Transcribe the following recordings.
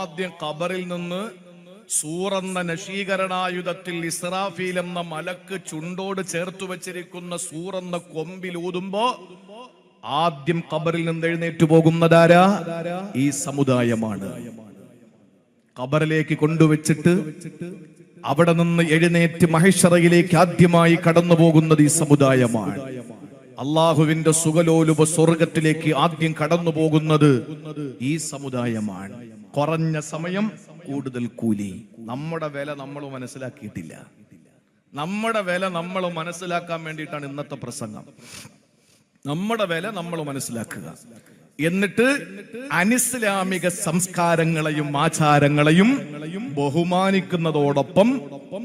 ആദ്യം ഖബറിൽ നിന്ന് സൂറെന്ന നശീകരണായുധത്തിൽ ഇസ്രാഫീൽ എന്ന മലക്ക് ചുണ്ടോട് ചേർത്തു വെച്ചിരിക്കുന്ന സൂറെന്ന കൊമ്പിൽ ഊതുമ്പോ ആദ്യം ഖബറിൽ നിന്ന് എഴുന്നേറ്റ് പോകുന്നതാരാ? ഈ സമുദായമാണ്. ഖബറിലേക്ക് കൊണ്ടുവച്ചിട്ട് അവിടെ നിന്ന് എഴുന്നേറ്റ് മഹേശ്വറയിലേക്ക് ആദ്യമായി കടന്നു പോകുന്നത് ഈ സമുദായമാണ്. അള്ളാഹുവിന്റെ സുഖലോലുപ സ്വർഗത്തിലേക്ക് ആദ്യം കടന്നു പോകുന്നത് ഈ സമുദായമാണ്. കുറഞ്ഞ സമയം, കൂടുതൽ കൂലി. നമ്മുടെ വില നമ്മൾ മനസ്സിലാക്കിയിട്ടില്ല. നമ്മുടെ വില നമ്മൾ മനസ്സിലാക്കാൻ വേണ്ടിയിട്ടാണ് ഇന്നത്തെ പ്രസംഗം. നമ്മുടെ വില നമ്മൾ മനസ്സിലാക്കുക, എന്നിട്ട് അനിസ്ലാമിക സംസ്കാരങ്ങളെയും ആചാരങ്ങളെയും ബഹുമാനിക്കുന്നതോടൊപ്പം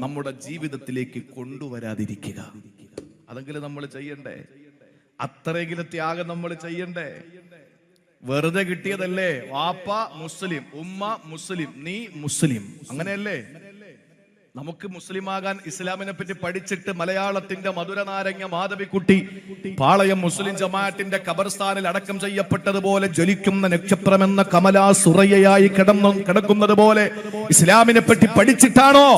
നമ്മുടെ ജീവിതത്തിലേക്ക് കൊണ്ടുവരാതിരിക്കുക. അതെങ്കിലും നമ്മൾ ചെയ്യണ്ടേ? അത്രയെങ്കിലും ത്യാഗം നമ്മൾ ചെയ്യണ്ടേ? വെറുതെ കിട്ടിയതല്ലേ? വാപ്പ മുസ്ലിം, ഉമ്മ മുസ്ലിം, നീ മുസ്ലിം, അങ്ങനെയല്ലേ? നമുക്ക് മുസ്ലിമാകാൻ ഇസ്ലാമിനെ പറ്റി പഠിച്ചിട്ട് മലയാളത്തിന്റെ മധുരനാരങ്ങ മാധവിക്കുട്ടി പാളയം മുസ്ലിം ജമാഅത്തിന്റെ ഖബർസ്ഥാനിൽ അടക്കം ചെയ്യപ്പെട്ടതുപോലെ ജ്വലിക്കുന്ന നക്ഷത്രമെന്ന കമലാ സുറയ്യയായി കിടക്കുന്നത് പോലെ ഇസ്ലാമിനെ പറ്റി പഠിച്ചിട്ടാണോ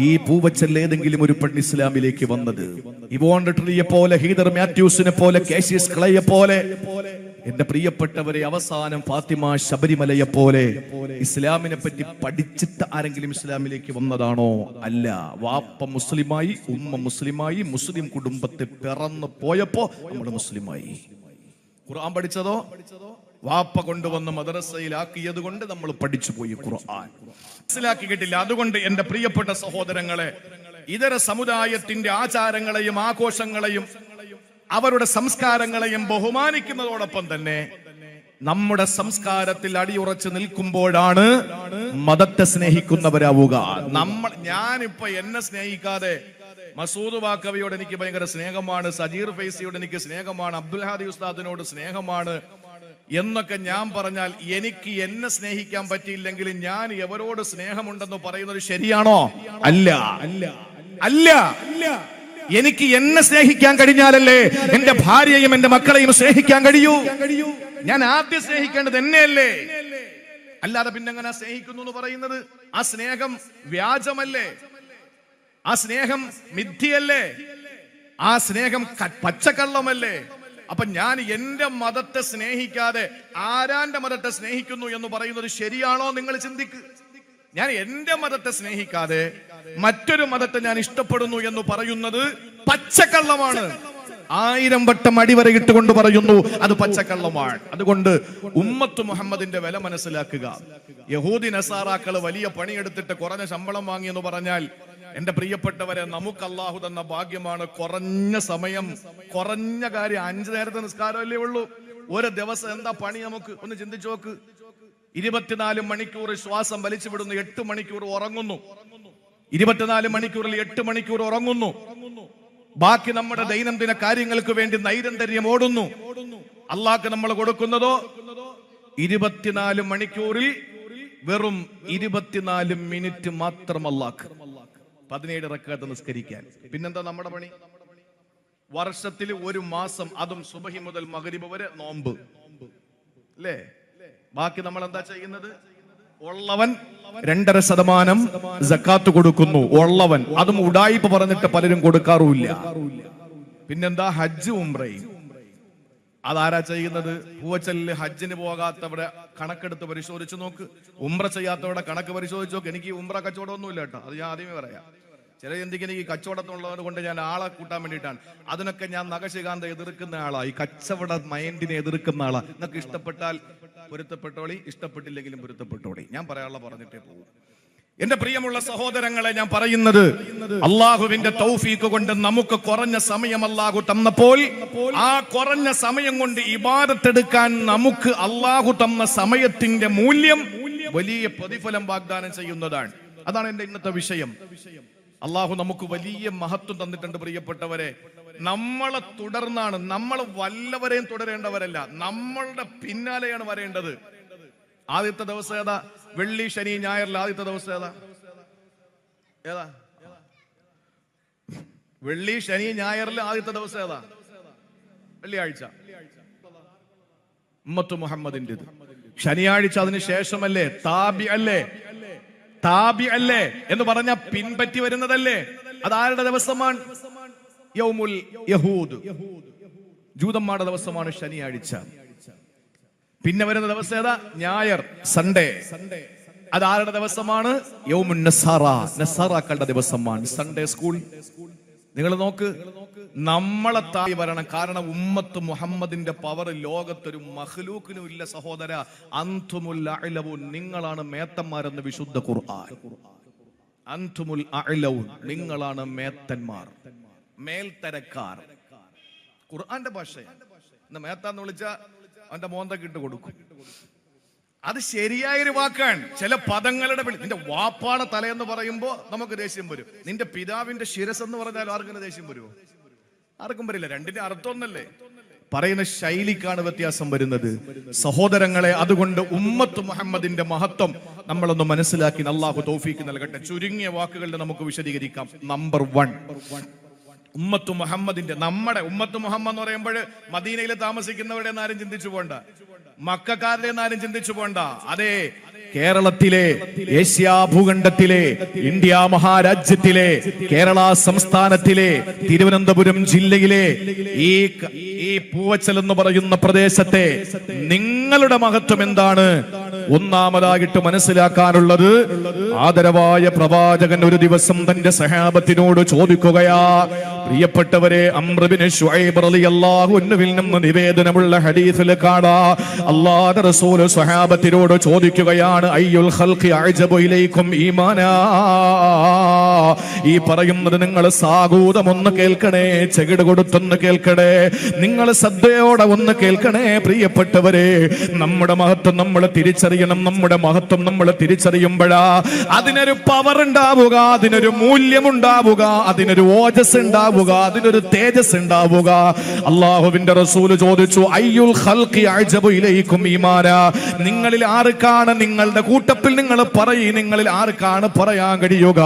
ഈ പൂവച്ചൽ ഏതെങ്കിലും ഒരു പെണ്ണ് ഇസ്ലാമിലേക്ക് വന്നത്? ഇവോൺ റിട്രിയെ പോലെ, ഹീദർ മാത്യൂസിനെ പോലെ, കാസിയസ് ക്ലയെ പോലെ, എന്റെ പ്രിയപ്പെട്ടവരെ, അവസാനം ഫാത്തിമ ശബരിമലയെ പോലെ ഇസ്ലാമിനെ പറ്റി പഠിച്ചിട്ട് ആരെങ്കിലും ഇസ്ലാമിലേക്ക് വന്നതാണോ? അല്ല. വാപ്പ മുസ്ലിമായി, ഉമ്മ മുസ്ലിമായി, മുസ്ലിം കുടുംബത്തിൽ പിറന്നു പോയപ്പോ നമ്മൾ മുസ്ലിമായി. ഖുർആൻ പഠിച്ചതോ വാപ്പ കൊണ്ടുവന്ന് മദ്രസയിലാക്കിയത് കൊണ്ട് നമ്മൾ പഠിച്ചു പോയി. ഖുർആൻ മനസ്സിലാക്കിയിട്ടില്ല. അതുകൊണ്ട് എന്റെ പ്രിയപ്പെട്ട സഹോദരങ്ങളെ, ഇതര സമുദായത്തിന്റെ ആചാരങ്ങളെയും ആഘോഷങ്ങളെയും അവരുടെ സംസ്കാരങ്ങളെയും ബഹുമാനിക്കുന്നതോടൊപ്പം തന്നെ നമ്മുടെ സംസ്കാരത്തിൽ അടിയുറച്ച് നിൽക്കുമ്പോഴാണ് മതത്തെ സ്നേഹിക്കുന്നവരാവുക. ഞാനിപ്പോ എന്നെ സ്നേഹിക്കാതെ മസൂദ് ബാക്കവിയോട് എനിക്ക് ഭയങ്കര സ്നേഹമാണ്, സജീർ ഫൈസിയോട് എനിക്ക് സ്നേഹമാണ്, അബ്ദുൽ ഹാദി ഉസ്താദിനോട് സ്നേഹമാണ് എന്നൊക്കെ ഞാൻ പറഞ്ഞാൽ എനിക്ക് എന്നെ സ്നേഹിക്കാൻ പറ്റിയില്ലെങ്കിൽ ഞാൻ എവരോട് സ്നേഹമുണ്ടെന്ന് പറയുന്നത് ശരിയാണോ? അല്ല, അല്ല, അല്ല, അല്ല. എനിക്ക് എന്നെ സ്നേഹിക്കാൻ കഴിഞ്ഞാലല്ലേ എന്റെ ഭാര്യയും എന്റെ മക്കളെയും സ്നേഹിക്കാൻ കഴിയൂ. ഞാൻ ആദ്യം സ്നേഹിക്കേണ്ടത് എന്നെയല്ലേ? അല്ലാതെ പിന്നെ എങ്ങനെ സ്നേഹിക്കുന്നു എന്ന് പറയുന്നത്? ആ സ്നേഹം വ്യാജമല്ലേ? ആ സ്നേഹം മിഥ്യയല്ലേ? ആ സ്നേഹം പച്ചക്കള്ളമല്ലേ? അപ്പൊ ഞാൻ എന്റെ മതത്തെ സ്നേഹിക്കാതെ ആരാന്റെ മതത്തെ സ്നേഹിക്കുന്നു എന്ന് പറയുന്നത് ശരിയാണോ? നിങ്ങൾ ചിന്തിക്ക്. ഞാൻ എന്റെ മതത്തെ സ്നേഹിക്കാതെ മറ്റൊരു മതത്തെ ഞാൻ ഇഷ്ടപ്പെടുന്നു എന്ന് പറയുന്നത് പച്ചക്കള്ളമാണ്. 1000 വട്ടം അടിവരയിട്ടുകൊണ്ട് പറയുന്നു അത് പച്ചക്കള്ളമാണ്. അതുകൊണ്ട് ഉമ്മത്ത് മുഹമ്മദിന്റെ വില മനസ്സിലാക്കുക. യഹൂദി നസാറാക്കള് വലിയ പണിയെടുത്തിട്ട് കുറഞ്ഞ ശമ്പളം വാങ്ങി എന്ന് പറഞ്ഞാൽ, എന്റെ പ്രിയപ്പെട്ടവരെ, നമുക്ക് അള്ളാഹു തന്ന ഭാഗ്യമാണ്. കുറഞ്ഞ സമയം, കുറഞ്ഞ കാര്യം. 5 നേരത്തെ നിസ്കാരമല്ലേ ഉള്ളൂ. ഒരു ദിവസം എന്താ പണി? നമുക്ക് ഒന്ന് ചിന്തിച്ചു നോക്ക്. 24 മണിക്കൂർ ശ്വാസം വലിച്ചു വിടുന്നു, 8 മണിക്കൂർ ഉറങ്ങുന്നു. 24 മണിക്കൂറിൽ 8 മണിക്കൂർ ഉറങ്ങുന്നു. ബാക്കി നമ്മുടെ ദൈനംദിന കാര്യങ്ങൾക്ക് വേണ്ടി നൈരന്തര്യം ഓടുന്നു. അള്ളാഹ്ക്ക് നമ്മൾ കൊടുക്കുന്നതോ 24 മണിക്കൂറിൽ വെറും 24 മിനിറ്റ് മാത്രം. അള്ളാഹ്ക്ക് 17 റക്അത്ത് നിസ്കരിക്കാൻ. പിന്നെന്താ നമ്മുടെ പണി? വർഷത്തിൽ ഒരു മാസം, അതും സുബഹി മുതൽ മഗ്രിബ് വരെ നോമ്പ് അല്ലേ? ബാക്കി നമ്മൾ എന്താ ചെയ്യുന്നത്? ഉള്ളവൻ 2.5% സക്കാത്ത് കൊടുക്കുന്നു. ഉള്ളവൻ, അതും ഉഡായിപ്പ് പറഞ്ഞിട്ട് പലരും കൊടുക്കാറുമില്ല. പിന്നെന്താ? ഹജ്ജ്, ഉംറയും. അതാരാ ചെയ്യുന്നത്? പൂവച്ചലില് ഹജ്ജിന് പോകാത്തവരുടെ കണക്കെടുത്ത് പരിശോധിച്ചു നോക്ക്. ഉംറ ചെയ്യാത്തവരുടെ കണക്ക് പരിശോധിച്ചു നോക്ക്. എനിക്ക് ഉംറ കച്ചവടമൊന്നുമില്ല കേട്ടോ, അത് ഞാൻ ആദ്യമേ പറയാം. ചില ചിന്തിക്കുന്ന ഈ കച്ചവടത്തിനുള്ളത് കൊണ്ട് ഞാൻ ആളെ കൂട്ടാൻ വേണ്ടിയിട്ടാണ്. അതിനൊക്കെ ഞാൻ നഖശികാന്ത എതിർക്കുന്ന ആളാ, ഈ കച്ചവട മൈൻഡിനെ എതിർക്കുന്ന ആളാ. എന്നൊക്കെ ഇഷ്ടപ്പെട്ടാൽ പൊരുത്തപ്പെട്ടോളി, ഇഷ്ടപ്പെട്ടില്ലെങ്കിലും പൊരുത്തപ്പെട്ടോളി. ഞാൻ പറയാനുള്ള പറഞ്ഞിട്ടേ പോകും. എന്റെ പ്രിയമുള്ള സഹോദരങ്ങളെ, ഞാൻ പറയുന്നത് അള്ളാഹുവിന്റെ തൗഫീഖ് കൊണ്ട് നമുക്ക് കുറഞ്ഞ സമയം അള്ളാഹു തന്നപ്പോൾ ആ കുറഞ്ഞ സമയം കൊണ്ട് ഇബാദത്തെടുക്കാൻ നമുക്ക് അള്ളാഹു തന്ന സമയത്തിന്റെ മൂല്യം വലിയ പ്രതിഫലം വാഗ്ദാനം ചെയ്യുന്നതാണ്. അതാണ് എന്റെ ഇന്നത്തെ വിഷയം. അള്ളാഹു നമുക്ക് വലിയ മഹത്വം തന്നിട്ടുണ്ട് പ്രിയപ്പെട്ടവരെ. നമ്മളെ തുടർന്നാണ്, നമ്മൾ വല്ലവരെയും തുടരേണ്ടവരല്ല, നമ്മളുടെ പിന്നാലെയാണ് വരേണ്ടത്. ആദ്യത്തെ ദിവസം ഏതാ? വെള്ളി, ശനി, ഞായറിൽ ആദ്യത്തെ ദിവസം ഏതാ? ഏതാ? വെള്ളി, ശനി, ഞായറിൽ ആദ്യത്തെ ദിവസം ഏതാ? വെള്ളിയാഴ്ച. ഉമ്മത്ത് മുഹമ്മദിന്റെ ശനിയാഴ്ച അതിന് ശേഷമല്ലേ? താബി അല്ലേ? താബി അല്ലേ എന്ന് പറഞ്ഞ പിൻപറ്റി വരുന്നതല്ലേ? അതാരുടെ ദിവസമാണ്? യൗമുൽ യഹൂദ്, ജൂതന്മാരുടെ ദിവസമാണ് ശനിയാഴ്ച. പിന്നെ വരുന്ന ദിവസം ഏതാ? ഞായർ, സൺഡേ. അതാരുടെ ദിവസമാണ്? യൗമുൻ നസാറ, നസാറാക്കളുടെ ദിവസമാണ് സൺഡേ സ്കൂൾ. നിങ്ങൾ നോക്ക്, നമ്മളെ താഴെ വരണം. കാരണം ഉമ്മത്ത് മുഹമ്മദിന്റെ പവർ ലോകത്തൊരു മഖ്ലൂക്കിനും ഇല്ല സഹോദര. അൻതുമുൽ അഅ്ലവൂൻ, നിങ്ങളാണ് മേത്തന്മാരെന്ന് വിശുദ്ധ ഖുർആൻ. അൻതുമുൽ അഅ്ലവൂൻ, നിങ്ങളാണ് മേത്തന്മാർ, മേൽത്തരക്കാർ. ഖുർആന്റെ ഭാഷയാണ്. മേത്താന്ന് വിളിച്ച അവന്റെ മോന്തക്ക് ഇട്ട് കൊടുക്കും. അത് ശരിയായൊരു വാക്കാണ്. ചില പദങ്ങളുടെ നിന്റെ വാപ്പാട തലയെന്ന് പറയുമ്പോ നമുക്ക് ദേഷ്യം വരും. നിന്റെ പിതാവിന്റെ ശിരസ് എന്ന് പറഞ്ഞാൽ ആർക്കും ദേഷ്യം വരുമോ? ആർക്കും വരില്ല. രണ്ടിന്റെ അർത്ഥം ഒന്നല്ലേ? പറയുന്ന ശൈലിക്കാണ് വ്യത്യാസം വരുന്നത് സഹോദരങ്ങളെ. അതുകൊണ്ട് ഉമ്മത്ത് മുഹമ്മദിന്റെ മഹത്വം നമ്മളൊന്ന് മനസ്സിലാക്കി അല്ലാഹു തൗഫീക്ക് നൽകട്ടെ. ചുരുങ്ങിയ വാക്കുകളിൽ നമുക്ക് വിശദീകരിക്കാം. നമ്പർ 1, ഉമ്മത്ത് മുഹമ്മദിന്റെ, നമ്മുടെ ഉമ്മത്ത് മുഹമ്മദ് എന്ന് പറയുമ്പോൾ മദീനയിൽ താമസിക്കുന്നവരുടെ ആരും ചിന്തിച്ചു പോണ്ട, മക്കക്കാരുടെ ആരും ചിന്തിച്ചു പോണ്ട. അതെ, കേരളത്തിലെ, ഏഷ്യാ ഭൂഖണ്ഡത്തിലെ, ഇന്ത്യ മഹാരാജ്യത്തിലെ, കേരള സംസ്ഥാനത്തിലെ, തിരുവനന്തപുരം ജില്ലയിലെ ഈ പൂവച്ചൽ എന്ന് പറയുന്ന പ്രദേശത്തെ നിങ്ങളുടെ മഹത്വം എന്താണ്? ഒന്നാമതായിട്ട് മനസ്സിലാക്കാനുള്ളത്, ആദരവായ പ്രവാചകൻ ഒരു ദിവസം തന്റെ സഹാബത്തിനോട് ചോദിക്കുകയാ. പ്രിയപ്പെട്ടവരെ, അംർ ഇബ്നു ശുഐബ് റളിയല്ലാഹു അൻഹുവിൽ നിന്ന് നിവേദനമുള്ള ഹദീസിൽ കാണാ, അല്ലാഹുവിന്റെ റസൂൽ സഹാബത്തിനോട് ചോദിക്കുകയാണ്, അയ്യുൽ ഖൽഖി അഅജബു ഇലൈക്കും ഈമാനാ. ഈ പറയുന്നത് നിങ്ങൾ സാഗൂതം ഒന്ന് കേൾക്കണേ, ചെകിട് കൊടുത്തൊന്ന് കേൾക്കണേ, നിങ്ങൾ ശ്രദ്ധയോടെ ഒന്ന് കേൾക്കണേ. പ്രിയപ്പെട്ടവരെ, നമ്മുടെ മഹത്വം നമ്മൾ തിരിച്ചറിയണം. നമ്മുടെ മഹത്വം നമ്മൾ തിരിച്ചറിയുമ്പോഴാ അതിനൊരു പവർ ഉണ്ടാവുക, അതിനൊരു മൂല്യം ഉണ്ടാവുക, അതിനൊരു ഓജസ് ഉണ്ടാവുക, അതിനൊരു തേജസ് ഉണ്ടാവുക. അല്ലാഹുവിന്റെ റസൂല് ചോദിച്ചു, അയ്യുൽ ഖൽഖി അഅജബു ഇലൈക്കും ഈമാനാ. നിങ്ങളിൽ ആർക്കാണ്, നിങ്ങളുടെ കൂട്ടത്തിൽ നിങ്ങൾ പറയ്, നിങ്ങളിൽ ആർക്കാണ് പറയാൻ കഴിയുക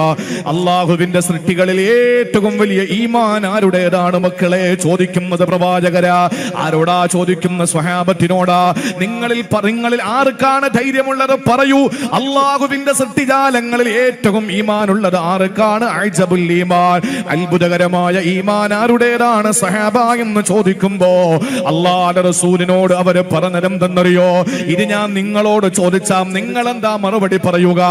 അല്ലാഹുവിന്റെ സൃഷ്ടികളിൽ ഏറ്റവും വലിയ ഈമാൻ ആരുടേതാണ് മക്കളെ? ചോദിക്കുന്നത് പ്രവാചകരാ. ആരോടാ ചോദിക്കുന്ന? സ്വഹാബത്തിനോടാ. നിങ്ങളിൽ ആർക്കാണ് ധൈര്യമുള്ളത്? പറയൂ. അല്ലാഹുവിന്റെ സൃഷ്ടിജാലങ്ങളിൽ ഏറ്റവും ഈമാനുള്ളത് ആർക്കാണ്? അഅജബുൽ ഈമാൻ, അത്ഭുതകരമായ ഈമാൻ ആരുടേതാണ് സഹാബ എന്ന് ചോദിക്കുമ്പോ അല്ലാഹുവിന്റെ റസൂലിനോട് അവര് പറഞ്ഞതെന്തെന്നറിയോ? ഇത് ഞാൻ നിങ്ങളോട് ചോദിച്ചാൽ നിങ്ങൾ എന്താ മറുപടി പറയുക?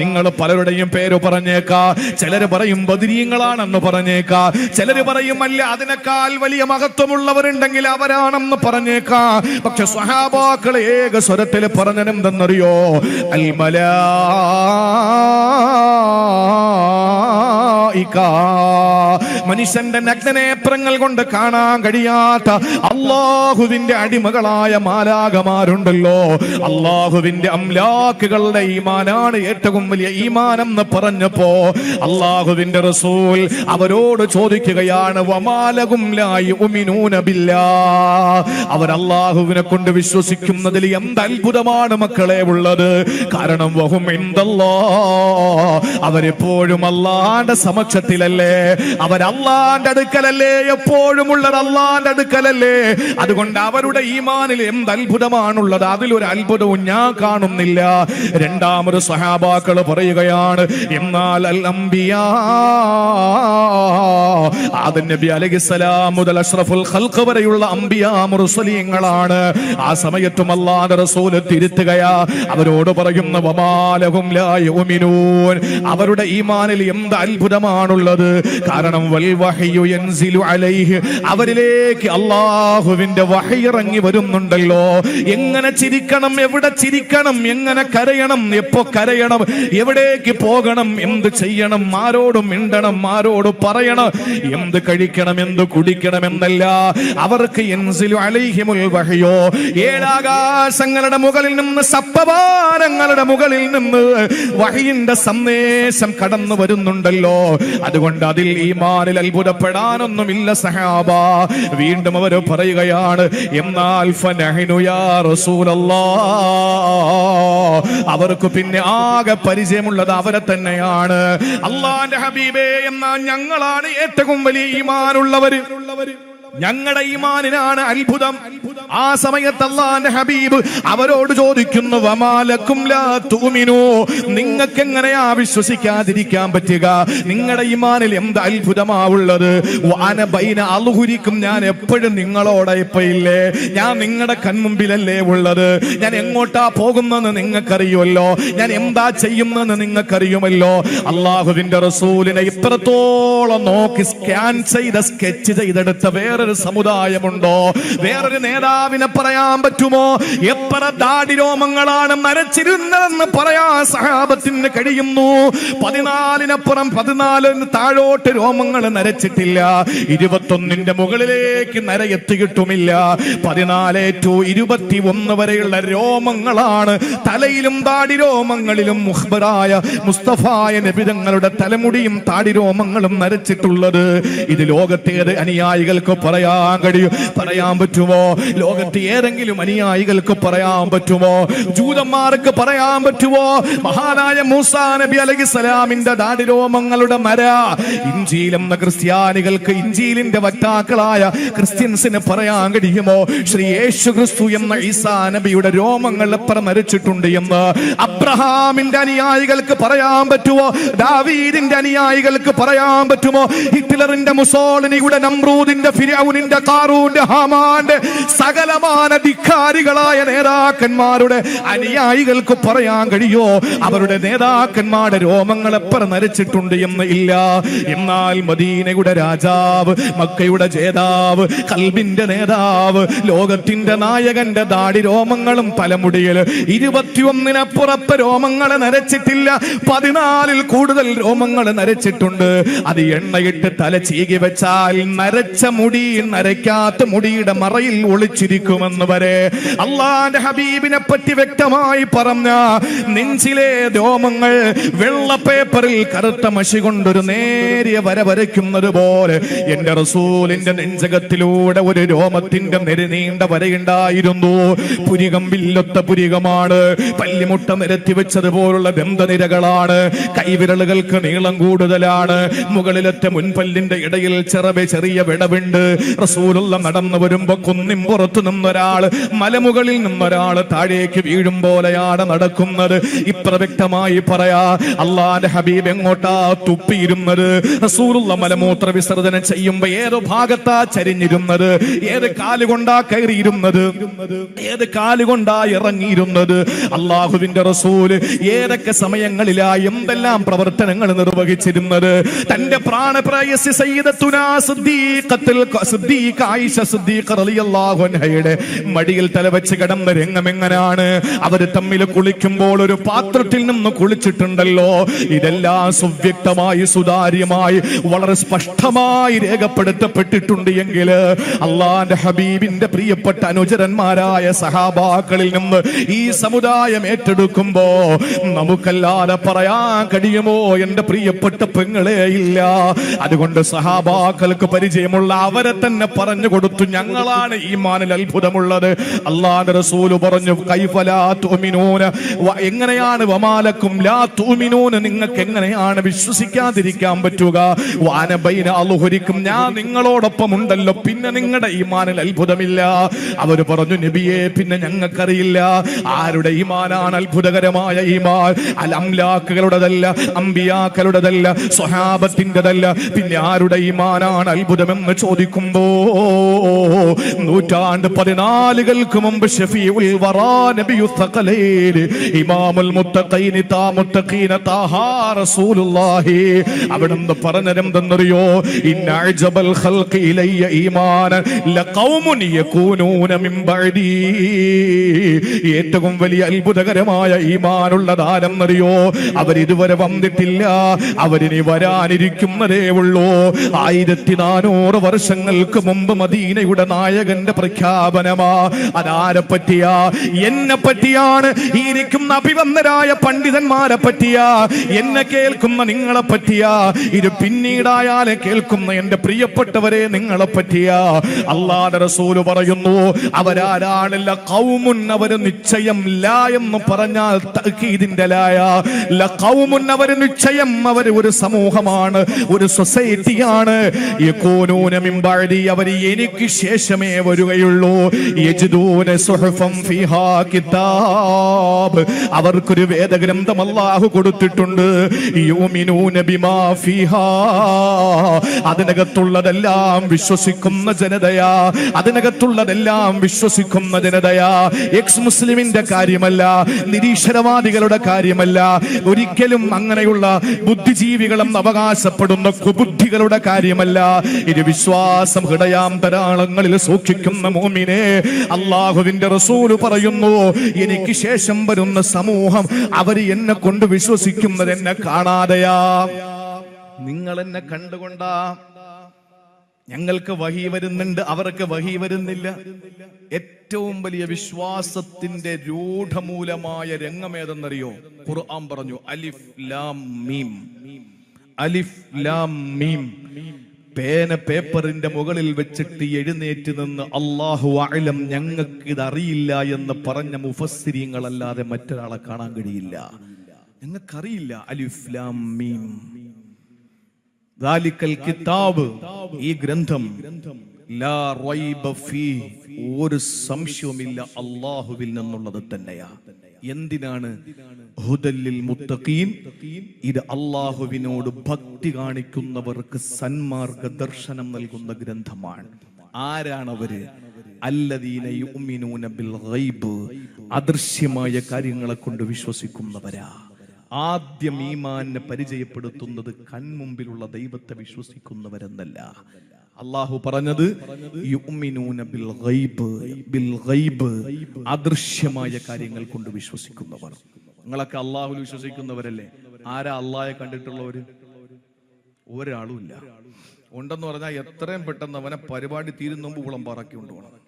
നിങ്ങൾ പലരുടെയും പേര് പറഞ്ഞേക്കാ. ചിലര് പറയും ബദരീങ്ങളാണെന്ന് പറഞ്ഞേക്കാ, ചിലര് പറയും അല്ല അതിനേക്കാൾ വലിയ മഹത്വമുള്ളവരുണ്ടെങ്കിൽ അവരാണെന്ന് പറഞ്ഞേക്കാ. പക്ഷെ സ്വഹാബാക്കൾ ഏക സ്വരത്തിൽ പറഞ്ഞതെന്തെന്നറിയോ? അൽ മലായിക, മനുഷ്യന്റെ നഗ്നനേത്രങ്ങൾ കൊണ്ട് കാണാൻ കഴിയാത്ത അല്ലാഹുവിന്റെ അടിമകളായ മാലാകമാരുണ്ടല്ലോ, അല്ലാഹുവിന്റെ അംലാക്കുകളുടെ ഈമാനാണ് ഏറ്റവും വലിയ ഈമാനെന്ന് പറഞ്ഞപ്പോ അല്ലാഹുവിന്റെ റസൂൽ അവരോട് ചോദിക്കുകയാണ്, വമാലഹും ലാ യുമിനൂന ബില്ലാഹ്, അവർ അല്ലാഹുവിനെ കൊണ്ട് വിശ്വസിക്കുന്നതിൽ എന്ത് അത്ഭുതമാണ് മക്കളെ ഉള്ളത്. കാരണം വഹും ഇൻദല്ലാഹ്, അവരെപ്പോഴും അല്ലാഹുവിന്റെ സമക്ഷത്തിലല്ലേ, അവർ അല്ലാഹുവിന്റെ അടുക്കലല്ലേ, എപ്പോഴും ഉള്ളത് അല്ലാഹുവിന്റെ അടുക്കലല്ലേ. അതുകൊണ്ട് അവരുടെ ഈമാനിൽ എന്ത് അത്ഭുതമാണുള്ളത്, അതിലൊരു അത്ഭുതവും ഞാൻ കാണുന്നില്ല. രണ്ടാമത് സ്വഹാബാക്കൾ പറയുകയാണ്, എന്നാൽ അൽ അംബിയാ, ആദം നബി അലൈഹിസ്സലാം മുതൽ അഷ്റഫുൽ ഖൽഖ് വരെയുള്ള അംബിയാ മുർസലീങ്ങളാണ്. ആ സമയത്തും അല്ലാഹുവിന്റെ റസൂൽ തിരുത്തുകയാ. അവരോട് പറയുന്ന വമാലഹും ലാ യുമിനൂൻ, അവരുടെ ഈമാനിൽ എന്ത് അത്ഭുതമാണുള്ളത്. കാരണം വൽ വഹ്യു യൻസിലു അലൈഹി, അവരിലേക്ക് അല്ലാഹുവിന്റെ വഹി ഇറങ്ങി വരുന്നുണ്ടല്ലോ. എങ്ങനെ ചിരിക്കണം, എവിടെ ചിരിക്കണം, എങ്ങനെ കരയണം, എപ്പോ കരയണം, എവിടേക്ക് പോകണം, എന്ത് ചെയ്യണം, ആരോട് മിണ്ടണം, ആരോട് പറയണം, എന്ത് കഴിക്കണം, എന്ത് കുടിക്കണം എന്നല്ല അവർക്ക് യൻസിലു അലൈഹിമുൽ വഹ്യോ, ഏഴാകാശങ്ങളുടെ മുകളിൽ നിന്ന്, സപ്തവാനങ്ങളുടെ മുകളിൽ നിന്ന് വഹയിന്റെ സന്ദേശം കടന്നു വരുന്നുണ്ടല്ലോ. അതുകൊണ്ട് അതിൽ ഈമാനിൽ അത്ഭുതപ്പെടാനൊന്നുമില്ല സഹാബ. വീണ്ടും അവർ പറയുകയാണ്, എന്നാൽ ഫനഹ്നു യാ റസൂലല്ലാഹ്, അവർക്ക് പിന്നെ ആകെ പരിചയമുള്ളത് അവരെ തന്നെയാണ്. അല്ലാഹുവിന്റെ ഹബീബേ, എന്നാൽ ഞങ്ങളാണ് ഏറ്റവും വലിയ ഈമാനുള്ളവര്, ഞങ്ങളുടെ ഈമാനിനാണ് അത്ഭുതം. ആ സമയത്ത് അല്ലാഹുവിന്റെ ഹബീബ് അവരോട് ചോദിക്കുന്നു, വമാലക്കും ലാ തുഅ്മിനൂ, നിങ്ങൾക്ക് എങ്ങനെയാ വിശ്വസിക്കാതിരിക്കാൻ പറ്റുക? നിങ്ങളുടെ ഈമാനിൽ എന്ത് അത്ഭുതമാവുള്ളത്? വഅന ബൈന അൽഹുരിക്കും, ഞാൻ എപ്പോഴും നിങ്ങളോടൊപ്പം ഇല്ലേ? ഞാൻ നിങ്ങളുടെ കൺമുമ്പിലല്ലേ ഉള്ളത്? ഞാൻ എങ്ങോട്ടാ പോകുന്നെന്ന് നിങ്ങൾക്കറിയുമല്ലോ, ഞാൻ എന്താ ചെയ്യുന്നെന്ന് നിങ്ങൾക്കറിയുമല്ലോ. അള്ളാഹുവിന്റെ റസൂലിനെ ഇത്രത്തോളം നോക്കി സ്കാൻ ചെയ്ത് സ്കെച്ച് ചെയ്തെടുത്ത വേറൊരു സമുദായമുണ്ടോ? വേറൊരു നേതാവിനെ പറയാൻ പറ്റുമോ? എത്ര ദാടി രോമങ്ങളാണ് നരച്ചിരുന്നതെന്ന് പറയാൻ സഹാബത്തിന് കഴിയുന്നു. 14-നപ്പുറം 14 താഴോട്ട് രോമങ്ങൾ നരച്ചിട്ടില്ല, 21ന്റെ മുകളിലേക്ക് നര എത്തിയിട്ടുമില്ല. 14 to 21 വരെയുള്ള രോമങ്ങളാണ് തലയിലും താടി രോമങ്ങളിലും മുഖ്ബറായ മുസ്തഫായ നബി തങ്ങളുടെ തലമുടിയും താടി രോമങ്ങളും നരച്ചിട്ടുള്ളത്. ഇത് ലോകത്തേത് അനുയായികൾക്ക് പറയാൻ കഴിയും? പറയാൻ പറ്റുമോ? ലോകത്ത് ഏതെങ്കിലും അനുയായികൾക്ക് പറയാൻ പറ്റുമോ? ജൂതന്മാർക്ക് പറയാൻ പറ്റുമോ? മഹാനായ മൂസാ നബി അലൈഹിസ്സലാമിന്റെ താടി രോമങ്ങളുടെ മര ഇഞ്ചീൽ എന്ന ക്രിസ്ത്യാനികൾക്ക്, ഇഞ്ചീലിന്റെ വക്താക്കളായ ക്രിസ്ത്യൻസിന് പറയാൻ കഴിയുമോ? ശ്രീ യേശു ക്രിസ്തു എന്ന ഈസാ നബിയുടെ രോമങ്ങൾ എത്ര മരിച്ചിട്ടുണ്ട് എന്ന് അബ്രഹാമിന്റെ അനുയായികൾക്ക് പറയാൻ പറ്റുമോ? ദാവീദിന്റെ അനുയായികൾക്ക് പറയാൻ പറ്റുമോ? ഹിറ്റ്ലറിന്റെ, മുസോളിനിയുടെ, നമ്രൂദിന്റെ, ഫിർഔനിന്റെ, ഖാറൂന്റെ, ഹാമാന്റെ സകലമാന ധിക്കാരികളായ നേതാക്കന്മാരുടെ അനുയായികൾക്ക് പറയാൻ കഴിയോ അവരുടെ നേതാക്കന്മാരുടെ രോമങ്ങൾ എത്ര നരച്ചിട്ടുണ്ട് എന്ന്? ഇല്ല. എന്നാൽ മദീനയുടെ രാജാവ്, മക്കയുടെ ജേതാവ്, ഖൽബിന്റെ നേതാവ്, ലോകത്തിന്റെ നായകന്റെ ദാടി രോമങ്ങളും തലമുടിയിൽ 21-നപ്പുറത്ത് രോമങ്ങൾ നരച്ചിട്ടില്ല, 14-ൽ കൂടുതൽ രോമങ്ങൾ നരച്ചിട്ടുണ്ട്. അത് എണ്ണയിട്ട് തല ചീകി വെച്ചാൽ നരച്ച മുടി നരയ്ക്കാത്ത മുടിയുടെ മറയിൽ ഒളിച്ചിരിക്കുമെന്ന് വരെ അള്ളാന്റെ ഹബീബിനെ പറ്റി വ്യക്തമായി പറഞ്ഞ നെഞ്ചിലെ രോമങ്ങൾ വെള്ള പേപ്പറിൽ കറുത്ത മഷി കൊണ്ടൊരു നേരിയ വര വരയ്ക്കുന്നത് പോലെ എന്റെ റസൂലിന്റെ നെഞ്ചകത്തിലൂടെ ഒരു രോമത്തിന്റെ നെരുനീണ്ട വരയുണ്ടായിരുന്നു. പുരികം വില്ലൊത്ത പുരികമാണ്, പല്ലിമുട്ട നിരത്തി വെച്ചതുപോലുള്ള ദന്തനിരകളാണ്, കൈവിരലുകൾക്ക് നീളം കൂടുതലാണ്, മുകളിലത്തെ മുൻപല്ലിന്റെ ഇടയിൽ ചെറിയ വിടവുണ്ട്. റസൂലുള്ള നടന്നു വരുമ്പോ കുന്നിൻ പുറത്തു നിന്നൊരാൾ, മലമുകളിൽ നിന്നൊരാൾ താഴേക്ക് വീഴും പോലെയാണ് നടക്കുന്നത്. ഇത്ര വ്യക്തമായി പറയാ. അള്ളാന്റെ ഹബീബ് എങ്ങോട്ടാ തുപ്പിയിരുന്നത്? റസൂലുള്ള മലമൂത്ര വിസർജനം ചെയ്യുമ്പോ ഏത് ഭാഗത്താ ചരിഞ്ഞിരുന്നത്? ഏത് കാലുകൊണ്ടാ കയറിയിരുന്നത്? ഏത് കാലുകൊണ്ടാ ഇറങ്ങിയിരുന്നത്? അള്ളാഹുവിന്റെ റസൂല് ഏതൊക്കെ സമയങ്ങളിലാ എന്തെല്ലാം പ്രവർത്തനങ്ങൾ നിർവഹിച്ചിരുന്നത്? തന്റെ പ്രാണപ്രേയസി സയ്യിദത്തുനാ സിദ്ദീഖ ആയിഷ സിദ്ദീഖ റളിയല്ലാഹു അൻഹയുടെ മടിയിൽ തലവെച്ച് കിടന്ന രംഗം എങ്ങനെയാണ്? അവര് തമ്മിൽ കുളിക്കുമ്പോൾ ഒരു പാത്രത്തിൽ നിന്ന് കുളിച്ചിട്ടുണ്ടല്ലോ. ഇതെല്ലാം സുവ്യക്തമായി, സുതാര്യമായി, വളരെ സ്പഷ്ടമായി രേഖപ്പെടുത്തപ്പെട്ടിട്ടുണ്ട്. എങ്കിൽ അള്ളാന്റെ ഹബീബിന്റെ പ്രിയപ്പെട്ട അനുചരന്മാരായ സഹാബാക്കളിൽ നിന്ന് ഈ സമുദായം ഏറ്റെടുക്കുമ്പോ നമുക്കല്ലാതെ പറയാൻ കഴിയുമോ എന്റെ പ്രിയപ്പെട്ട പെങ്ങളെ? ഇല്ല. അതുകൊണ്ട് സഹാബാക്കൾക്ക് പരിചയമുള്ള അവരെ തന്നെ പറഞ്ഞു കൊടുത്തു, ഞങ്ങളാണ് ഈമാനിൽ അത്ഭുതമുള്ളത്. അല്ലാഹുവിന്റെ റസൂല് പറഞ്ഞു, കൈഫ ലാ തുഅ്മിനൂന, എങ്ങനെയാണ് വമാലക്കും ലാ തുഅ്മിനൂന, നിങ്ങൾക്ക് എങ്ങനെയാണ് വിശ്വസിക്കാതിരിക്കാൻ പറ്റുക? വഅന ബൈന അൽഹുരിക്കും, ഞാൻ നിങ്ങളോടൊപ്പം ഉണ്ടല്ലോ, പിന്നെ നിങ്ങളുടെ ഈമാനിൽ അത്ഭുതമില്ല. അവർ പറഞ്ഞു, നബിയെ പിന്നെ ഞങ്ങൾക്കറിയില്ല ആരുടെ ഈമാനാണ് അത്ഭുതകരമായ ഈമാൻ. അൽ അംലാക്കുകളുടേതല്ല, അംബിയാക്കളുടേതല്ല, സ്വഹാബത്തിൻ്റെതല്ല, പിന്നെ ആരുടെ ഈമാനാണ് അത്ഭുതമെന്ന് ചോദിക്കുമ്പോ 14 മുമ്പ് ഷഫീഉൽ വറാ നബിയു തഖലൈൻ ഇമാമുൽ മുത്തഖീൻ മുത്തഖീന താഹാ റസൂലുള്ളാഹി അവിടുന്ന് പറഞ്ഞതെന്തെന്നറിയോ? ഇന്ന അഅ്ജബൽ ഖൽഖി ഇലയ്യ ഈമാന ലഖൗമുൻ യകൂനൂന മിൻ ബഅദി, ഏറ്റവും വലിയ അത്ഭുതകരമായ ഈമാനുള്ളതാരെന്നറിയോ? അവരിതുവരെ വന്നിട്ടില്ല, അവരിനി വരാനിരിക്കുന്നതേ ഉള്ളൂ. 1400 വർഷങ്ങൾക്ക് മുമ്പ് മദീനയുടെ നായകന്റെ പ്രഖ്യാപനമാ. അതാരെ പറ്റിയാ? എന്നെ പറ്റിയാണ്. ഈ ഇരിക്കുന്ന അഭിവന്ദരായ പണ്ഡിതന്മാരെ പറ്റിയാ, എന്നെ കേൾക്കുന്ന നിങ്ങളെ പറ്റിയാ, ഇത് പിന്നീടായാലും കേൾക്കുന്ന എന്റെ പ്രിയപ്പെട്ടവരെ നിങ്ങളെ പറ്റിയാ. അല്ലാഹുവിന്റെ റസൂൽ പറയുന്നു, അവരാരാണില്ല ഖൗമുൻ, അവര് നിശ്ചയം, ലാ എന്ന് പറഞ്ഞാൽ തഅക്കീദിന്റെ ലായ, ലഖൗമുൻ അവര് നിശ്ചയം, അവര് ഒരു സമൂഹമാണ്, ഒരു സൊസൈറ്റിയാണ്. യകൂനൂന മിൻ ബഅദി, അവര് എനിക്ക് ശേഷമേ വരികയുള്ളൂ. ഉള്ളൂ. യജ്ദൂന സുഹഫൻ ഫീഹാ കിതാബ്, അവർക്കൊരു വേദഗ്രന്ഥം അല്ലാഹു കൊടുത്തിട്ടുണ്ട്. യുമിനൂന ബിമാ ഫീഹാ, അതിനകത്തുള്ളതെല്ലാം വിശ്വസിക്കുന്ന ജനതയാ, അതിനകത്തുള്ളതെല്ലാം വിശ്വസിക്കുന്ന ജനതയാ. എക്സ് മുസ്ലിമിന്റെ കാര്യമല്ല, നിരീശ്വരവാദികളുടെ കാര്യമല്ല, ഒരിക്കലും അങ്ങനെയുള്ള ബുദ്ധിജീവികളെന്ന് അവകാശപ്പെടുന്ന കുബുദ്ധികളുടെ കാര്യമല്ല. ഇത് വിശ്വാസം ഹൃദയാന്തരാളങ്ങളിൽ സൂക്ഷിക്കുന്ന മോമിനെ അല്ലാഹുവിന്റെ റസൂല് പറയുന്നു, എനിക്ക് ശേഷം വരുന്ന സമൂഹം അവർ എന്നെ കൊണ്ട് വിശ്വസിക്കുന്നത് എന്നെ കാണാതെയാ, നിങ്ങൾ എന്നെ കണ്ടുകൊണ്ടാ. ഞങ്ങൾക്ക് വഹി വരുന്നുണ്ട്, അവർക്ക് വഹി വരുന്നില്ല. ഏറ്റവും വലിയ വിശ്വാസത്തിന്റെ രൂഢമൂലമായ രംഗമേതെന്നറിയോ? ഖുർആൻ പറഞ്ഞു അലിഫ് ലാം മീം, അലിഫ് ലാം മീം. പേന പേപ്പറിന്റെ മുകളിൽ വെച്ചിട്ട് എഴുന്നേറ്റ് നിന്ന് അല്ലാഹു അഅലം, ഞങ്ങൾക്ക് ഇതറിയില്ല എന്ന് പറഞ്ഞ മുഫസ്സിരീങ്ങളല്ലാതെ മറ്റൊരാളെ കാണാൻ കഴിയില്ല. ഞങ്ങൾക്കറിയില്ല. അലിഫ് ലാം മീം ദാലിക്കൽ കിതാബ്, ഈ ഗ്രന്ഥം ലാ റൈബ ഫീഹ്, ഒരു സംശയവുമില്ല അല്ലാഹുവിൽ നിന്നുള്ളത് തന്നെയാ. എന്തിനാണ്? ഹുദല്ലിൽ മുത്തഖീൻ, ഇത് അല്ലാഹുവിനോട് ഭക്തി കാണിക്കുന്നവർക്ക് സന്മാർഗ ദർശനം നൽകുന്ന ഗ്രന്ഥമാണ്. ആരാണവര്? അല്ലദീന യുഅ്മിനൂന ബിൽ ഗൈബ്, അദൃശ്യമായ കാര്യങ്ങളെ കൊണ്ട് വിശ്വസിക്കുന്നവരാ. ആദ്യം ഈമാനെ പരിചയപ്പെടുത്തുന്നത് കൺമുമ്പിലുള്ള ദൈവത്തെ വിശ്വസിക്കുന്നവരെന്നല്ല. അല്ലാഹു പറഞ്ഞത് യുഅ്മിനൂന ബിൽ ഗൈബ്, ബിൽ ഗൈബ്, അദൃശ്യമായ കാര്യങ്ങൾ കൊണ്ട് വിശ്വസിക്കുന്നവർ. നിങ്ങളൊക്കെ അല്ലാഹുവിൽ വിശ്വസിക്കുന്നവരല്ലേ? ആരാ അല്ലാഹയെ കണ്ടിട്ടുള്ളവര്? ഒരാളും ഇല്ല. ഉണ്ടെന്ന് പറഞ്ഞാൽ എത്രയും പെട്ടെന്ന് അവനെ പരിപാടി തീരുന്ന മുമ്പ് കുളം പറക്കി കൊണ്ടുപോകണം.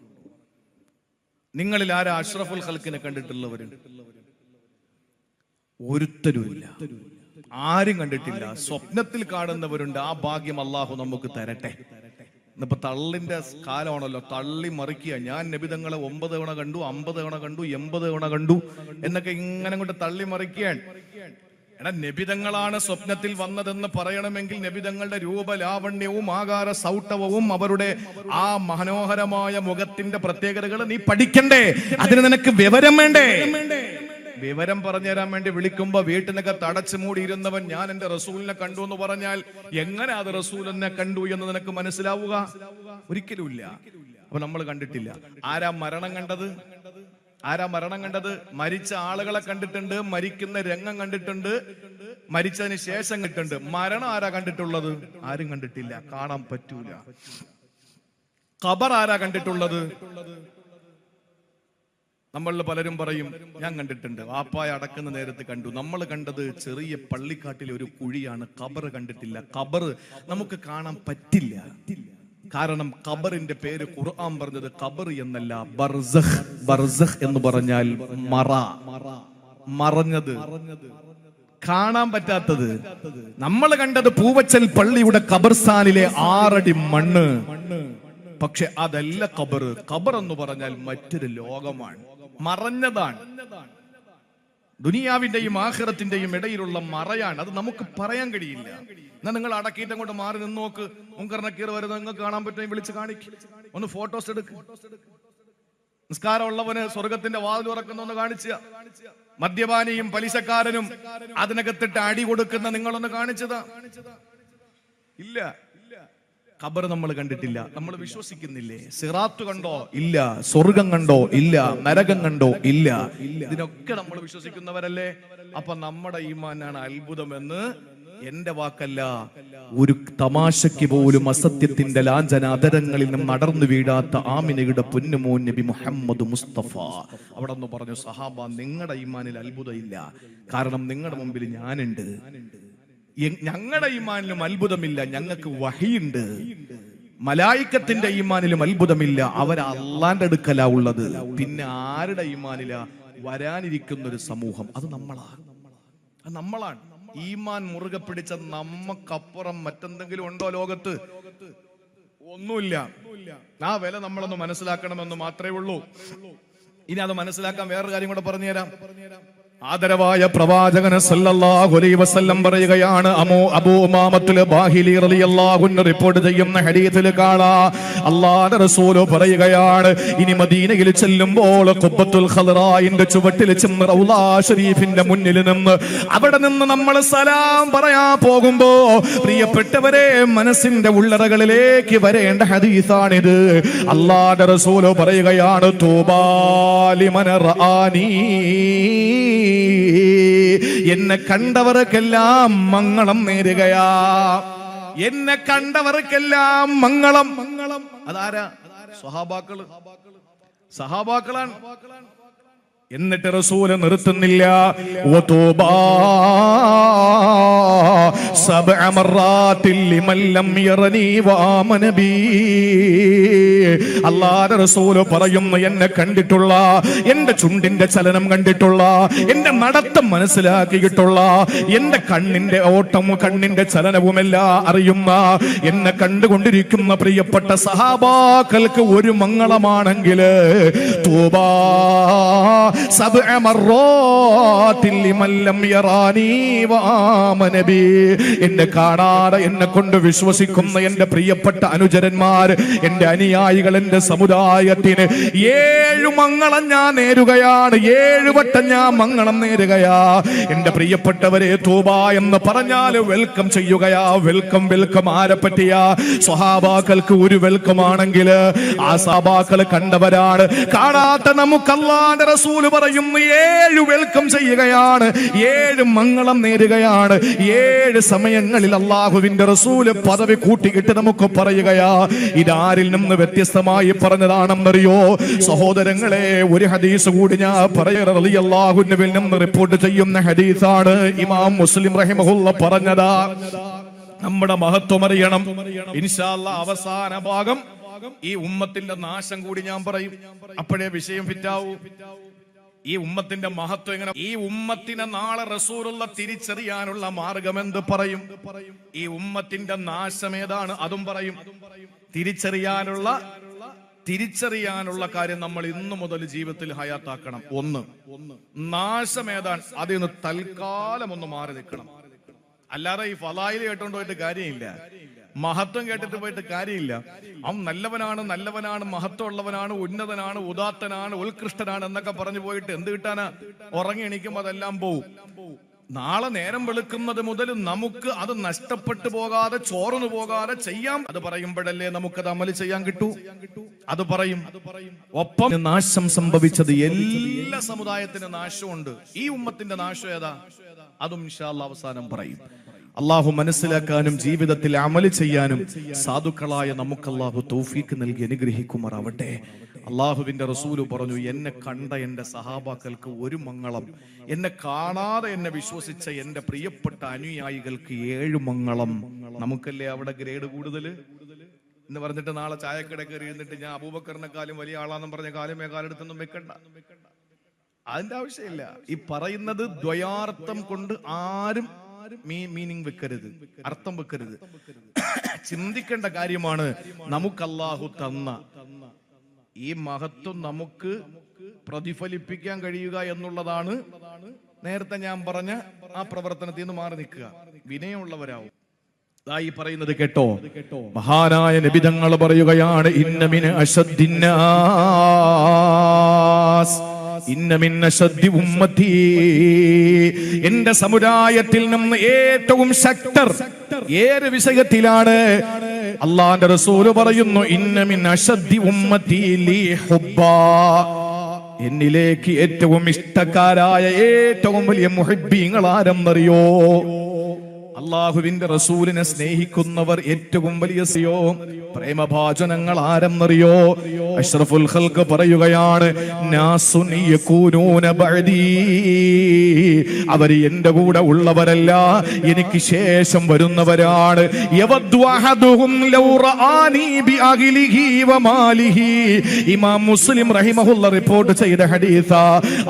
നിങ്ങളിൽ ആരാ അഷ്റഫുൽ ഖൽക്കിനെ കണ്ടിട്ടുള്ളവര്? ഒരുത്തരുമില്ല, ആരും കണ്ടിട്ടില്ല. സ്വപ്നത്തിൽ കാണുന്നവരുണ്ട്. ആ ഭാഗ്യം അല്ലാഹു നമുക്ക് തരട്ടെ. ഇന്നിപ്പോ തള്ളിന്റെ കാലമാണല്ലോ, തള്ളി മറിക്കുക. ഞാൻ നബിതങ്ങളെ 9 തവണ കണ്ടു, 50 തവണ കണ്ടു, 80 തവണ കണ്ടു എന്നൊക്കെ ഇങ്ങനെ കൊണ്ട് തള്ളി മറിക്കുകയാണ്. എടാ, നബിതങ്ങളാണ് സ്വപ്നത്തിൽ വന്നതെന്ന് പറയണമെങ്കിൽ നബിതങ്ങളുടെ രൂപലാവണ്യവും ആകാര സൗട്ടവും അവരുടെ ആ മനോഹരമായ മുഖത്തിന്റെ പ്രത്യേകതകൾ നീ പഠിക്കണ്ടേ? അതിന് നിനക്ക് വിവരം വേണ്ടേ? വിവരം പറഞ്ഞു തരാൻ വേണ്ടി വിളിക്കുമ്പോ വീട്ടിനൊക്കെ തടച്ചു മൂടിയിരുന്നവൻ ഞാൻ എന്റെ റസൂലിനെ കണ്ടു എന്ന് പറഞ്ഞാൽ എങ്ങനെ അത് റസൂലിനെ കണ്ടു എന്ന് നിനക്ക് മനസ്സിലാവുക? ഒരിക്കലുമില്ല. അപ്പൊ നമ്മൾ കണ്ടിട്ടില്ല. ആരാ മരണം കണ്ടത്? ആരാ മരണം കണ്ടത്? മരിച്ച ആളുകളെ കണ്ടിട്ടുണ്ട്, മരിക്കുന്ന രംഗം കണ്ടിട്ടുണ്ട്, മരിച്ചതിന് ശേഷം കണ്ടിട്ടുണ്ട്. മരണം ആരാ കണ്ടിട്ടുള്ളത്? ആരും കണ്ടിട്ടില്ല, കാണാൻ പറ്റൂല. ഖബർ ആരാ കണ്ടിട്ടുള്ളത്? നമ്മളിൽ പലരും പറയും ഞാൻ കണ്ടിട്ടുണ്ട്, വാപ്പായ അടക്കുന്ന നേരത്ത് കണ്ടു. നമ്മൾ കണ്ടത് ചെറിയ പള്ളിക്കാട്ടിലെ ഒരു കുഴിയാണ്, ഖബർ കണ്ടിട്ടില്ല. ഖബർ നമുക്ക് കാണാൻ പറ്റില്ല. കാരണം ഖബറിന്റെ പേര് ഖുർആൻ പറഞ്ഞത് ഖബർ എന്നല്ല, ബർസഖ്. ബർസഖ് എന്ന് പറഞ്ഞാൽ മറ, മറഞ്ഞത്, കാണാൻ പറ്റാത്തത്. നമ്മൾ കണ്ടത് പൂവച്ചൽ പള്ളിയുടെ ഖബർസ്ഥാനിലെ 6 അടി മണ്ണ്. പക്ഷെ അതല്ല ഖബർ. ഖബർ എന്ന് പറഞ്ഞാൽ മറ്റൊരു ലോകമാണ്, മറഞ്ഞതാണ്. ദുനിയാവിന്റെയും ആഖിറത്തിന്റെയും ഇടയിലുള്ള മറയാണ്. അത് നമുക്ക് പറയാൻ കഴിയില്ല. എന്നാ നിങ്ങൾ അടക്കിയിട്ട് അങ്ങോട്ട് മാറി നിന്ന് നോക്ക്. മുൻകർണക്കീർ വരുന്നത് നിങ്ങൾക്ക് കാണാൻ പറ്റുമെങ്കിൽ വിളിച്ച് കാണിക്കും. ഒന്ന് ഫോട്ടോസ് എടുക്ക്. നിസ്കാരമുള്ളവന് സ്വർഗത്തിന്റെ വാതിൽ തുറക്കുന്ന കാണിച്ച, മദ്യപാനിയും പലിശക്കാരനും അതിനകത്തിട്ട് അടി കൊടുക്കുന്ന നിങ്ങളൊന്ന് കാണിച്ചതാ? ഇല്ല. ഖബർ നമ്മൾ കണ്ടിട്ടില്ല, നമ്മൾ വിശ്വസിക്കുന്നില്ലേ? സിറാത്ത് കണ്ടോ? ഇല്ല. സ്വർഗം കണ്ടോ? ഇല്ല. നരകം കണ്ടോ? ഇല്ല. ഇതിനൊക്കെ നമ്മൾ വിശ്വസിക്കുന്നവരല്ലേ? അപ്പൊ നമ്മുടെ ഈമാനാണ് അത്ഭുതമെന്ന് എന്റെ വാക്കല്ല, ഒരു തമാശയ്ക്ക് പോലും അസത്യത്തിന്റെ ലാഞ്ചന അതരങ്ങളിൽ നിന്നും നടന്നു വീഴാത്ത ആമിനയുടെ പൊന്നുമോൻ നബി മുഹമ്മദ് മുസ്തഫ അവിടെ നിന്ന് പറഞ്ഞു, സഹാബ, നിങ്ങളുടെ ഈമാനിൽ അത്ഭുതമില്ല, കാരണം നിങ്ങളുടെ മുമ്പിൽ ഞാനുണ്ട്. ഞങ്ങളുടെ ഈമാനിലും അത്ഭുതമില്ല, ഞങ്ങൾക്ക് വഹിയുണ്ട്. മലായിക്കത്തിന്റെ ഈമാനിലും അത്ഭുതമില്ല, അവർ അള്ളാന്റെ അടുക്കലാ ഉള്ളത്. പിന്നെ ആരുടെ ഈമാനിലാ? വരാനിരിക്കുന്ന ഒരു സമൂഹം, അത് നമ്മളാണ്. അത് നമ്മളാണ്. ഈമാൻ മുറുകെ പിടിച്ച നമ്മക്കപ്പുറം മറ്റെന്തെങ്കിലും ഉണ്ടോ ലോകത്ത്? ഒന്നുമില്ല. ആ വില നമ്മളൊന്ന് മനസ്സിലാക്കണമെന്ന് മാത്രമേ ഉള്ളൂ. ഇനി അത് മനസ്സിലാക്കാൻ വേറൊരു കാര്യം കൂടെ പറഞ്ഞുതരാം. ആദരവായ പ്രവാചകന് സല്ലല്ലാഹു അലൈഹി വസല്ലം പറയുകയാണ്, അബൂ ഉമാമത്തുൽ ബാഹിലി റളിയല്ലാഹു അൻഹു റിപ്പോർട്ട് ചെയ്യുന്ന ഹദീസിൽ കാണാം, അല്ലാഹുവിന്റെ റസൂൽ പറയുകയാണ്, ഇനി മദീനയിൽ ചെല്ലുമ്പോൾ ഖുബ്ബത്തുൽ ഖളറായിന്റെ ചുവട്ടിൽ ചെന്ന് റൗളാ ഷരീഫിന്റെ മുന്നിൽ നിന്ന് അവിടെ നിന്ന് നമ്മൾ സലാം പറയാൻ പോകുമ്പോ പ്രിയപ്പെട്ടവരെ മനസ്സിന്റെ ഉള്ളറകളിലേക്ക് വരേണ്ട ഹദീസാണിത്. അല്ലാഹുവിന്റെ റസൂൽ പറയുകയാണ്, തൂബാ ലിമൻ റആനി, എന്നെ കണ്ടവർക്കെല്ലാം മംഗളം നേരുകയാ. എന്നെ കണ്ടവർക്കെല്ലാം മംഗളം. അതാരാ? സഹാബാക്കളാണ്. എന്നിട്ട് റസൂൽ നിർത്തുന്നില്ല, വതൂബാ സബ്അ മറാത്തിൽ ലിമൻ ലം യറനി വആമന ബി. അല്ലാഹുവിന്റെ റസൂൽ പറയുന്നു, എന്നെ കണ്ടിട്ടുള്ള, എന്റെ ചുണ്ടിന്റെ ചലനം കണ്ടിട്ടുള്ള, എന്റെ നടത്തം മനസ്സിലാക്കിയിട്ടുള്ള, എന്റെ കണ്ണിന്റെ ഓട്ടം കണ്ണിന്റെ ചലനവുമെല്ലാം അറിയുന്ന, എന്നെ കണ്ടുകൊണ്ടിരിക്കുന്ന പ്രിയപ്പെട്ട സഹാബാക്കൾക്ക് ഒരു മംഗളമാണെങ്കിൽ തൂബാ സബ്അ മറാത്തിൽ ലിമൻ ലം യറാനി വആമന ബി. എന്നെ കാണാതെ എന്നെ കൊണ്ട് വിശ്വസിക്കുന്ന എന്റെ പ്രിയപ്പെട്ട അനുചരന്മാർ, എന്റെ അനുയായികൾ, എന്റെ സമുദായത്തിന് 7 മംഗളം ഞാൻ നേരുകയാണ്. 7 വട്ടം ഞാൻ മംഗളം നേരുകയാ. എന്റെ പ്രിയപ്പെട്ടവരെ, തൂബ എന്ന് പറഞ്ഞാൽ വെൽക്കം ചെയ്യുകയാ. Welcome welcome. ആരെ പറ്റിയാ? സ്വഹാബാക്കൾക്ക് ഒരു വെൽക്കം ആണെങ്കിൽ ആ സഹാബാക്കൾ കണ്ടവരാണ്. കാണാത്ത നമുക്ക് അല്ലാഹുവിന്റെ റസൂൽ പറയുന്നു 7 വെൽക്കം ചെയ്യുകയാണ്, 7 മംഗളം നേരുകയാണ്. 7 സമയങ്ങളിൽ അല്ലാഹുവിന്റെ റസൂൽ പദവി കൂട്ടിയിട്ട് നമുക്ക് പറയുകയാ. ഇതാരിൽ നിന്ന് വ്യത്യസ്തമായി പറഞ്ഞതാണെന്നറിയോ സഹോദരങ്ങളെ? ഒരു ഹദീസ് കൂടി ഞാൻ റളിയല്ലാഹു അൻഹുവിൽ നിന്ന് റിപ്പോർട്ട് ചെയ്യുന്ന ഹദീസാണ്. ഇമാം മുസ്ലിം റഹിമഹുല്ലാ പറഞ്ഞതാ. നമ്മുടെ മഹത്വം അറിയണം. ഇൻഷാ അല്ലാഹ് അവസാന ഭാഗം ഈ ഉമ്മത്തിന്റെ നാശം കൂടി ഞാൻ പറയും. അപ്പോഴേ വിഷയം ഫിറ്റാവൂ. ഈ ഉമ്മത്തിന്റെ മഹത്വം എങ്ങനെ? ഈ ഉമ്മത്തിനെ നാളെ റസൂലുള്ള തിരിച്ചറിയാനുള്ള മാർഗം എന്ത് പറയും? ഈ ഉമ്മത്തിന്റെ നാശം ഏതാണ് അതും പറയും. തിരിച്ചറിയാനുള്ള കാര്യം നമ്മൾ ഇന്നു മുതൽ ജീവിതത്തിൽ ഹയാത്താക്കണം. ഒന്ന്, നാശം ഏതാണ് അതിന് തൽക്കാലം ഒന്ന് മാറി നിൽക്കണം. അല്ലാതെ ഈ ഫലായിൽ കേട്ടോണ്ട് പോയിട്ട് കാര്യമില്ല, മഹത്വം കേട്ടിട്ട് പോയിട്ട് കാര്യമില്ല. അവൻ നല്ലവനാണ്, മഹത്വം ഉള്ളവനാണ്, ഉന്നതനാണ്, ഉദാത്തനാണ്, ഉത്കൃഷ്ടനാണ് എന്നൊക്കെ പറഞ്ഞു പോയിട്ട് എന്ത് കിട്ടാനാ? ഉറങ്ങി എണീക്കുമ്പോ അതെല്ലാം പോവും. നാളെ നേരം വെളുക്കുന്നത് മുതൽ നമുക്ക് അത് നഷ്ടപ്പെട്ടു പോകാതെ, ചോർന്നു പോകാതെ ചെയ്യാം. അത് പറയുമ്പോഴല്ലേ നമുക്കത് അമല് ചെയ്യാൻ കിട്ടൂ. അത് പറയും. ഒപ്പം നാശം സംഭവിച്ചത് എല്ലാ സമുദായത്തിന്റെ നാശമുണ്ട്. ഈ ഉമ്മത്തിന്റെ നാശം ഏതാ? അതും ഇൻഷാ അല്ലാഹ് അവസാനം പറയും. അള്ളാഹു മനസ്സിലാക്കാനും ജീവിതത്തിൽ അമല് ചെയ്യാനും സാധുക്കളായ നമുക്ക് അള്ളാഹു തൗഫീക്ക് നൽകി അനുഗ്രഹിക്കുമാറാവട്ടെ. അള്ളാഹുവിന്റെ റസൂല് പറഞ്ഞു, എന്നെ കണ്ട എന്റെ സഹാബാക്കൾക്ക് ഒരു മംഗളം, എന്നെ കാണാതെ എന്നെ വിശ്വസിച്ച എന്റെ പ്രിയപ്പെട്ട അനുയായികൾക്ക് 7 മംഗളം. നമുക്കല്ലേ അവിടെ ഗ്രേഡ് കൂടുതൽ എന്ന് പറഞ്ഞിട്ട് നാളെ ചായക്കട കയറി ഇരുന്നിട്ട് ഞാൻ അബൂബക്കറിനെക്കാളും വലിയ ആളാന്നും പറഞ്ഞ കാലമേ കാലെടുത്തൊന്നും വെക്കണ്ട. അതിന്റെ ആവശ്യമില്ല. ഈ പറയുന്നത് ദ്വയാർത്ഥം കൊണ്ട് ആരും മീനിങ് വെക്കരുത്, അർത്ഥം വെക്കരുത്. ചിന്തിക്കേണ്ട കാര്യമാണ്. നമുക്ക് അല്ലാഹു തന്ന ഈ മഹത്വം നമുക്ക് പ്രതിഫലിപ്പിക്കാൻ കഴിയുക എന്നുള്ളതാണ്. നേരത്തെ ഞാൻ പറഞ്ഞ ആ പ്രവർത്തനത്തിൽ നിന്ന് മാറി നിൽക്കുക, വിനയമുള്ളവരാവും. ഈ പറയുന്നത് കേട്ടോ. മഹാനായ നബി തങ്ങൾ പറയുകയാണ്, ഇന്ന മിൻ അശദ്ദിന്നാസ്, ഇന്ന മിൻ അശദ്ദി ഉമ്മത്തി, എന്റെ സമുദായത്തിൽ നിന്ന് ഏറ്റവും ശക്തർ ഏത് വിഷയത്തിലാണ്? അല്ലാഹുവിന്റെ റസൂൽ പറയുന്നു, ഇന്ന മിൻ അശദ്ദി ഉമ്മത്തി ലി ഹുബ്ബാ, എന്നിലേക്ക് ഏറ്റവും ഇഷ്ടക്കാരായ ഏറ്റവും വലിയ മുഹിബ്ബീങ്ങൾ ആരെന്നറിയോ? അള്ളാഹുവിന്റെ റസൂലിനെ സ്നേഹിക്കുന്നവർ ഏറ്റവും വലിയ പ്രേമഭാജനങ്ങൾ ആരെന്നറിയോ? അഷ്റഫുൽ ഖൽഖ് പറയുകയാണ്, നാസുൻ യകൂനൂന ബഅദീ, അവർ എന്റെ കൂടെ ഉള്ളവരല്ല, എനിക്ക് ശേഷം വരുന്നവരാണ്. യവദ്ദു അഹദുഹും ലൗ റആനി ബിഅഹ്ലിഹി വമാലിഹി. ഇമാം മുസ്ലിം റഹിമഹുല്ലാഹ് റിപ്പോർട്ട് ചെയ്ത ഹദീസാ.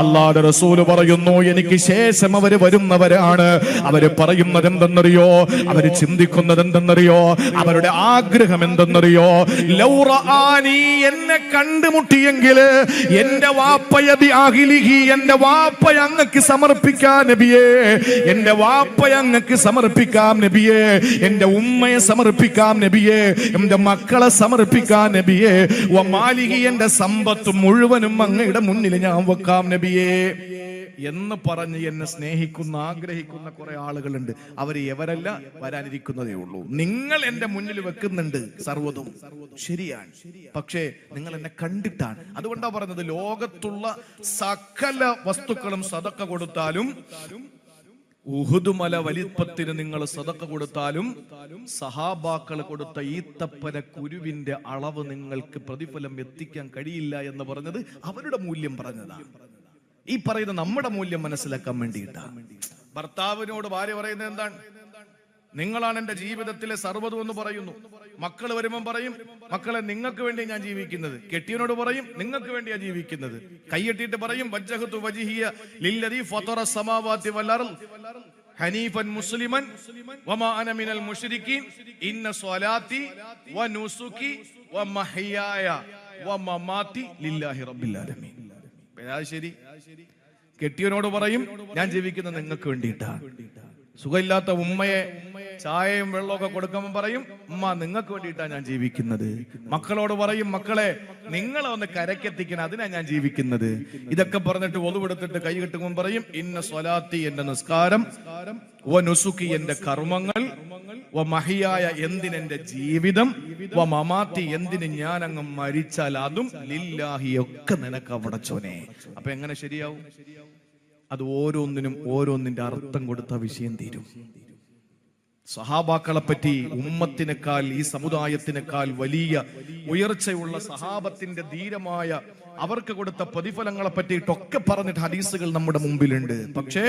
അല്ലാഹുവിന്റെ റസൂൽ പറയുന്നു, എനിക്ക് ശേഷം അവർ വരുന്നവരാണ്. അവർ പറയുന്നത് എന്തെന്ന് എന്തെന്നറിയോ? അവര് ചിന്തിക്കുന്നത് എന്തെന്നറിയോ? അവരുടെ ആഗ്രഹം എന്തെന്നറിയോ? ലൗറആനി, എന്നെ കണ്ടുമുട്ടിയെങ്കിൽ എന്റെ വാപ്പയബി അഖിലിഹി, എന്റെ വാപ്പയെ അങ്ങക്ക് സമർപ്പിക്കാൻ നബിയേ, എന്റെ വാപ്പയെ അങ്ങക്ക് സമർപ്പിക്കാം നബിയേ, എന്റെ ഉമ്മയെ സമർപ്പിക്കാം നബിയേ, എന്റെ മക്കളെ സമർപ്പിക്കാം നബിയേ, വമാലിഹി, എന്റെ സമ്പത്ത് മുഴുവനും അങ്ങയുടെ മുന്നിൽ ഞാൻ വെക്കാം നബിയേ എന്ന് പറഞ്ഞ് എന്നെ സ്നേഹിക്കുന്ന ആഗ്രഹിക്കുന്ന കുറെ ആളുകളുണ്ട്. അവര് എവരല്ല, വരാനിരിക്കുന്നതേ ഉള്ളൂ. നിങ്ങൾ എന്റെ മുന്നിൽ വെക്കുന്നുണ്ട് സർവ്വതും ശരിയാണ്, പക്ഷേ നിങ്ങൾ എന്നെ കണ്ടിട്ടാണ്. അതുകൊണ്ടാ പറഞ്ഞത്, ലോകത്തുള്ള സകല വസ്തുക്കളും സദക്ക കൊടുത്താലും, ഉഹുദ് മല വലിപ്പത്തിന് നിങ്ങൾ സദക്ക കൊടുത്താലും, സഹാബാക്കൾ കൊടുത്ത ഈത്തപ്പന കുരുവിന്റെ അളവ് നിങ്ങൾക്ക് പ്രതിഫലം എത്തിക്കാൻ കഴിയില്ല എന്ന് പറഞ്ഞത് അവരുടെ മൂല്യം പറഞ്ഞതാണ്. ഈ പറയുന്ന നമ്മുടെ മൂല്യം മനസ്സിലാക്കാൻ വേണ്ടിയിട്ടാണ്. ഭർത്താവിനോട് ഭാര്യ പറയുന്നത് എന്താണ്? നിങ്ങളാണ് എന്റെ ജീവിതത്തിലെ സർവ്വതും എന്ന് പറയുന്നു. മക്കൾ വരുമ്പം പറയും, മക്കളെ നിങ്ങൾക്ക് വേണ്ടി ഞാൻ ജീവിക്കുന്നത്. കെട്ടിയനോട് പറയും, നിങ്ങൾക്ക് വേണ്ടിയാ ജീവിക്കുന്നത്. കൈയെട്ടിയിട്ട് പറയും, വജ്ജഹതു വജ്ഹിയ ലില്ലദീ ഫതറ സമാവാതി വൽ അർള് ഹനീഫൻ മുസ്ലിമൻ വമാ അന മിനൽ മുശ്രിക്കീൻ ഇന്ന സ്വലാത്തി വനുസുകി വമഹ്യായ വമമാതി ലില്ലാഹി റബ്ബിൽ ആലമീൻ. ശരി, കെട്ടിയനോട് പറയും, ഞാൻ ജീവിക്കുന്നത് നിങ്ങൾക്ക് വേണ്ടിയിട്ടാണ്. സുഖമില്ലാത്ത ഉമ്മയെ ചായയും വെള്ളമൊക്കെ കൊടുക്കുമ്പോൾ പറയും, ഉമ്മ നിങ്ങൾക്ക് വേണ്ടിയിട്ടാണ് ഞാൻ ജീവിക്കുന്നത്. മക്കളോട് പറയും, മക്കളെ നിങ്ങളെ ഒന്ന് കരക്കെത്തിക്കണം, അതിനാ ഞാൻ ജീവിക്കുന്നത്. ഇതൊക്കെ പറഞ്ഞിട്ട് ഒതുവെടുത്തിട്ട് കൈ കെട്ടുമ്പോൾ പറയും, ഇന്ന സ്വലാത്തി, എന്റെ നിസ്കാരം, വ നുസുക്കി, എന്റെ കർമ്മങ്ങൾ, വ മഹിയായ, എന്തിനെന്റെ ജീവിതം, വ മമാത്തി, എന്തിന് ഞാൻ അങ്ങ് മരിച്ചാൽ അതും, ലില്ലാഹി, ഒക്കെ നിനക്ക് അവിടച്ചോനെ. അപ്പൊ എങ്ങനെ ശരിയാവും? അത് ഓരോന്നിനും ഓരോന്നിന്റെ അർത്ഥം കൊടുത്ത വിഷയം തീരും. സഹാബാക്കളെ പറ്റി ഉമ്മത്തിനേക്കാൾ, ഈ സമുദായത്തിനേക്കാൾ വലിയ ഉയർച്ചയുള്ള സഹാബത്തിന്റെ ധീരമായ അവർക്ക് കൊടുത്ത പ്രതിഫലങ്ങളെ പറ്റിയിട്ടൊക്കെ പറഞ്ഞിട്ട് ഹദീസുകൾ നമ്മുടെ മുമ്പിലുണ്ട്. പക്ഷേ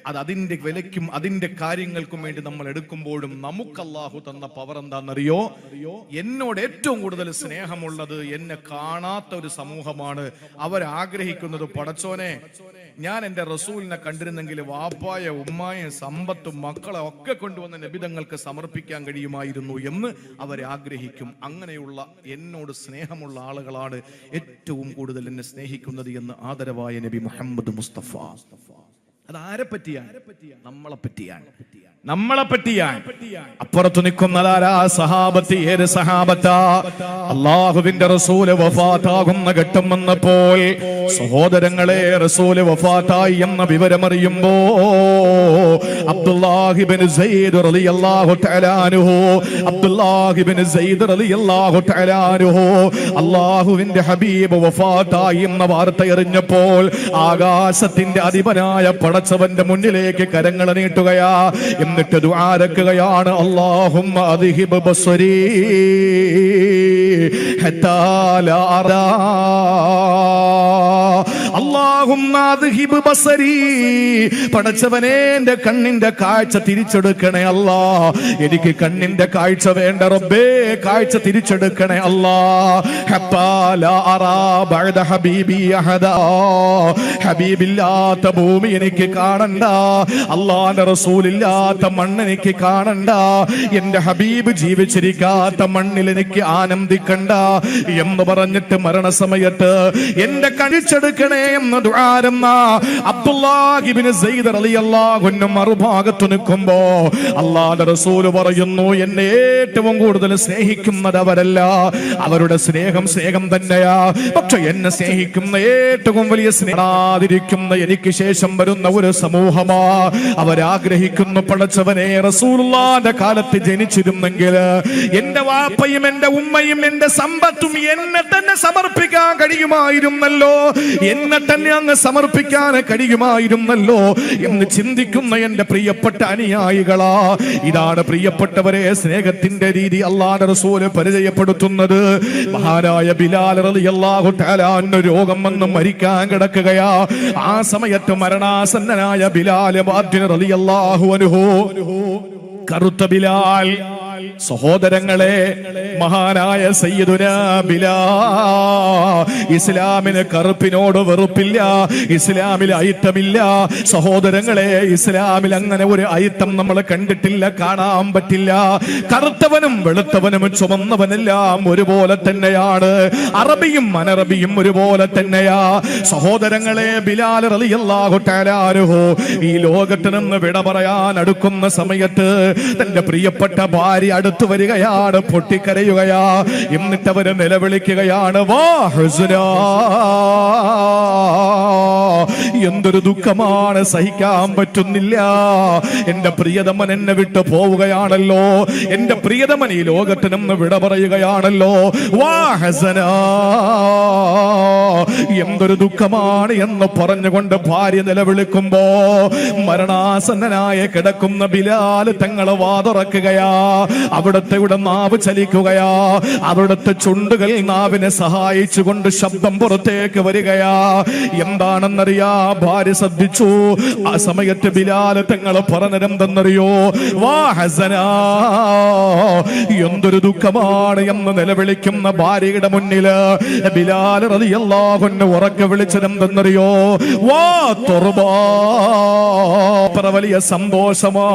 അത് അതിന്റെ വിലയ്ക്കും അതിന്റെ കാര്യങ്ങൾക്കും വേണ്ടി നമ്മൾ എടുക്കുമ്പോഴും നമുക്ക് അല്ലാഹു തന്ന പവർ എന്താണെന്നറിയോ? എന്നോട് ഏറ്റവും കൂടുതൽ സ്നേഹമുള്ളത് എന്നെ കാണാത്ത ഒരു സമൂഹമാണ്. അവരാഗ്രഹിക്കുന്നത്, പടച്ചോനെ ഞാൻ എന്റെ റസൂലിനെ കണ്ടിരുന്നെങ്കിൽ വാപ്പായ ഉമ്മായ സമ്പത്തും മക്കളെ ഒക്കെ കൊണ്ടുവന്ന് നബിതങ്ങൾക്ക് സമർപ്പിക്കാൻ കഴിയുമായിരുന്നു എന്ന് അവരെ ആഗ്രഹിക്കും. അങ്ങനെയുള്ള എന്നോട് സ്നേഹമുള്ള ആളുകളാണ് ഏറ്റവും കൂടുതൽ എന്നെ സ്നേഹിക്കുന്നത് എന്ന് ആദരവായ നബി മുഹമ്മദ് മുസ്തഫ. അത് ആരെ പറ്റിയാണ്? നമ്മളെ പറ്റിയാണ്, നമ്മളെ പറ്റിയാണ്. അപ്പുറത്ത് നിൽക്കുന്നതാരാ? സഹാബത്ത്. ഏത് സഹാബത്താ? അള്ളാഹുവിന്റെ റസൂല് വഫാത്താകുന്ന ഘട്ടം വന്നപ്പോൾ, സഹോദരങ്ങളെ, റസൂല് വഫാത്തായി എന്ന വിവരമറിയുമ്പോ അബ്ദുല്ലാഹിബ്നു സയ്യിദ് റളിയല്ലാഹു തആല അൻഹു, അബ്ദുല്ലാഹിബ്നു സയ്യിദ് റളിയല്ലാഹു തആല അൻഹു അള്ളാഹുവിന്റെ ഹബീബ് വഫാത്തായി എന്ന വാർത്ത അറിഞ്ഞപ്പോൾ ആകാശത്തിന്റെ അധിപനായ പടച്ചവന്റെ മുന്നിലേക്ക് കരങ്ങൾ നീട്ടുകയാ. എന്നിട്ട് ദുആരക്കുകയാണ്, അല്ലാഹുമ്മ അദ്ഹിബ് ബസ്വരി ഹത്താ ലാ അറാ, അല്ലാഹുമ്മ അദ്ഹിബ് ബസ്വരി, പടച്ചവനെ എന്റെ കണ്ണിന്റെ കാഴ്ച തിരിച്ചെടുക്കണേ അല്ലാ. എനിക്ക് കണ്ണിന്റെ കാഴ്ച വേണ്ട റബ്ബേ, കാഴ്ച തിരിച്ചെടുക്കണേ അല്ലാ. ഹത്താ ലാ അറാ ബഅദ ഹബീബി അഹദാ, ഹബീബില്ലാത്ത ഭൂമി എനിക്ക് കാണണ്ട, അല്ലാഹുവിന്റെ റസൂലില്ലാത്ത മണ്ണ് എനിക്ക് കാണണ്ട, എന്റെ ഹബീബ് ജീവിച്ചിരിക്കാത്ത മണ്ണിൽ എനിക്ക് ആനന്ദിക്കണ്ട എന്ന് പറഞ്ഞിട്ട് മരണസമയത്ത് എന്റെ കഴിച്ചെടുക്കണേ എന്ന് ദുആരുന്ന അബ്ദുല്ലാഹിബ്നു സയ്യിദ് റളിയല്ലാഹു അൻഹു മറുഭാഗത്ത് നിൽക്കുമ്പോ അല്ലാഹുവിന്റെ റസൂൽ പറയുന്നു, എന്നെ ഏറ്റവും കൂടുതൽ സ്നേഹിക്കുന്നത് അവരല്ല, അവരുടെ സ്നേഹം തന്നെയാ. പക്ഷെ എന്നെ സ്നേഹിക്കുന്ന ഏറ്റവും വലിയ സ്നേഹാതിരിക്കുന്ന എനിക്ക് ശേഷം വരുന്ന ഒരു സമൂഹമാ. അവരാഗ്രഹിക്കുന്നു, പടച്ചവനെ റസൂലുള്ളാഹിന്റെ കാലത്ത് ജനിച്ചിരുന്നെങ്കിൽ എന്റെ വാപ്പയും എന്റെ ഉമ്മയും എന്റെ സമ്പത്തും എന്നെ തന്നെ സമർപ്പിക്കാൻ കഴിയുമായിരുന്നല്ലോ, എന്നെ തന്നെ അങ്ങ് സമർപ്പിക്കാൻ കഴിയുമായിരുന്നല്ലോ എന്ന് ചിന്തിക്കുന്ന എന്റെ പ്രിയപ്പെട്ട അനുയായികളാ. ഇതാണ് പ്രിയപ്പെട്ടവരെ സ്നേഹത്തിന്റെ രീതി അല്ലാഹുവിന്റെ റസൂല് പരിചയപ്പെടുത്തുന്നത്. മഹാനായ ബിലാൽ റളിയല്ലാഹു തആല അൻഹു രോഗം വന്ന് മരിക്കാൻ കിടക്കുകയാ. ആ സമയത്ത് മരണാസന്നനായ ബിലാൽ റളിയല്ലാഹു അൻഹു, കറുത്ത ബിലാൽ, സഹോദരങ്ങളെ, മഹാനായ സയ്യിദുനാ ബിലാൽ, ഇസ്ലാമിന് കറുപ്പിനോട് വെറുപ്പില്ല, ഇസ്ലാമിൽ അയിത്തമില്ല. സഹോദരങ്ങളെ, ഇസ്ലാമിൽ അങ്ങനെ ഒരു അയിത്തം നമ്മൾ കണ്ടിട്ടില്ല, കാണാൻ പറ്റില്ല. കറുത്തവനും വെളുത്തവനും ചുമന്നവനെല്ലാം ഒരുപോലെ തന്നെയാണ്. അറബിയും അനറബിയും ഒരുപോലെ തന്നെയാ. സഹോദരങ്ങളെ, ബിലാൽ റളിയല്ലാഹു തആല അൻഹു ഈ ലോകത്ത് നിന്ന് വിട പറയാൻ അടുക്കുന്ന സമയത്ത് തന്റെ പ്രിയപ്പെട്ട ഭാര്യ അടുത്തു വരികയാണ്, പൊട്ടിക്കരയുകയാ. എന്നിട്ട് അവര് നിലവിളിക്കുകയാണ്, വാ ഹുസ്നാ, എന്തൊരു ദുഃഖമാണ്, സഹിക്കാൻ പറ്റുന്നില്ല. എന്റെ പ്രിയതമൻ എന്നെ വിട്ടു പോവുകയാണല്ലോ, എന്റെ പ്രിയതമൻ ഈ ലോകത്ത് നിന്ന് വിട പറയുകയാണല്ലോ. വാ ഹസനാ, എന്തൊരു ദുഃഖമാണ് എന്ന് പറഞ്ഞുകൊണ്ട് ഭാര്യ നിലവിളിക്കുമ്പോ മരണാസന്നനായ കിടക്കുന്ന ബിലാൽ തങ്ങളെ വാതുറക്കുകയാ. അവിടുത്തെ നാവ് ചലിക്കുകയാ. അവിടുത്തെ ചുണ്ടുകൾ നാവിനെ സഹായിച്ചുകൊണ്ട് ശബ്ദം പുറത്തേക്ക് വരികയാ. എന്താണെന്നറിയാ, ഭാര്യ ശ്രദ്ധിച്ചു. ആ സമയത്ത് ബിലാൽ തങ്ങളെ പറഞ്ഞതെന്തെന്നറിയോ, വാ ഹസനാ, എന്തൊരു ദുഃഖമാണ് എന്ന് നിലവിളിക്കുന്ന ഭാര്യയുടെ മുന്നില് ബിലാൽ റളിയല്ലാഹു അൻഹു ഉറക്കെ വിളിച്ചതെന്തെന്നറിയോ, വാ തുർബാ, വലിയ സന്തോഷമാ,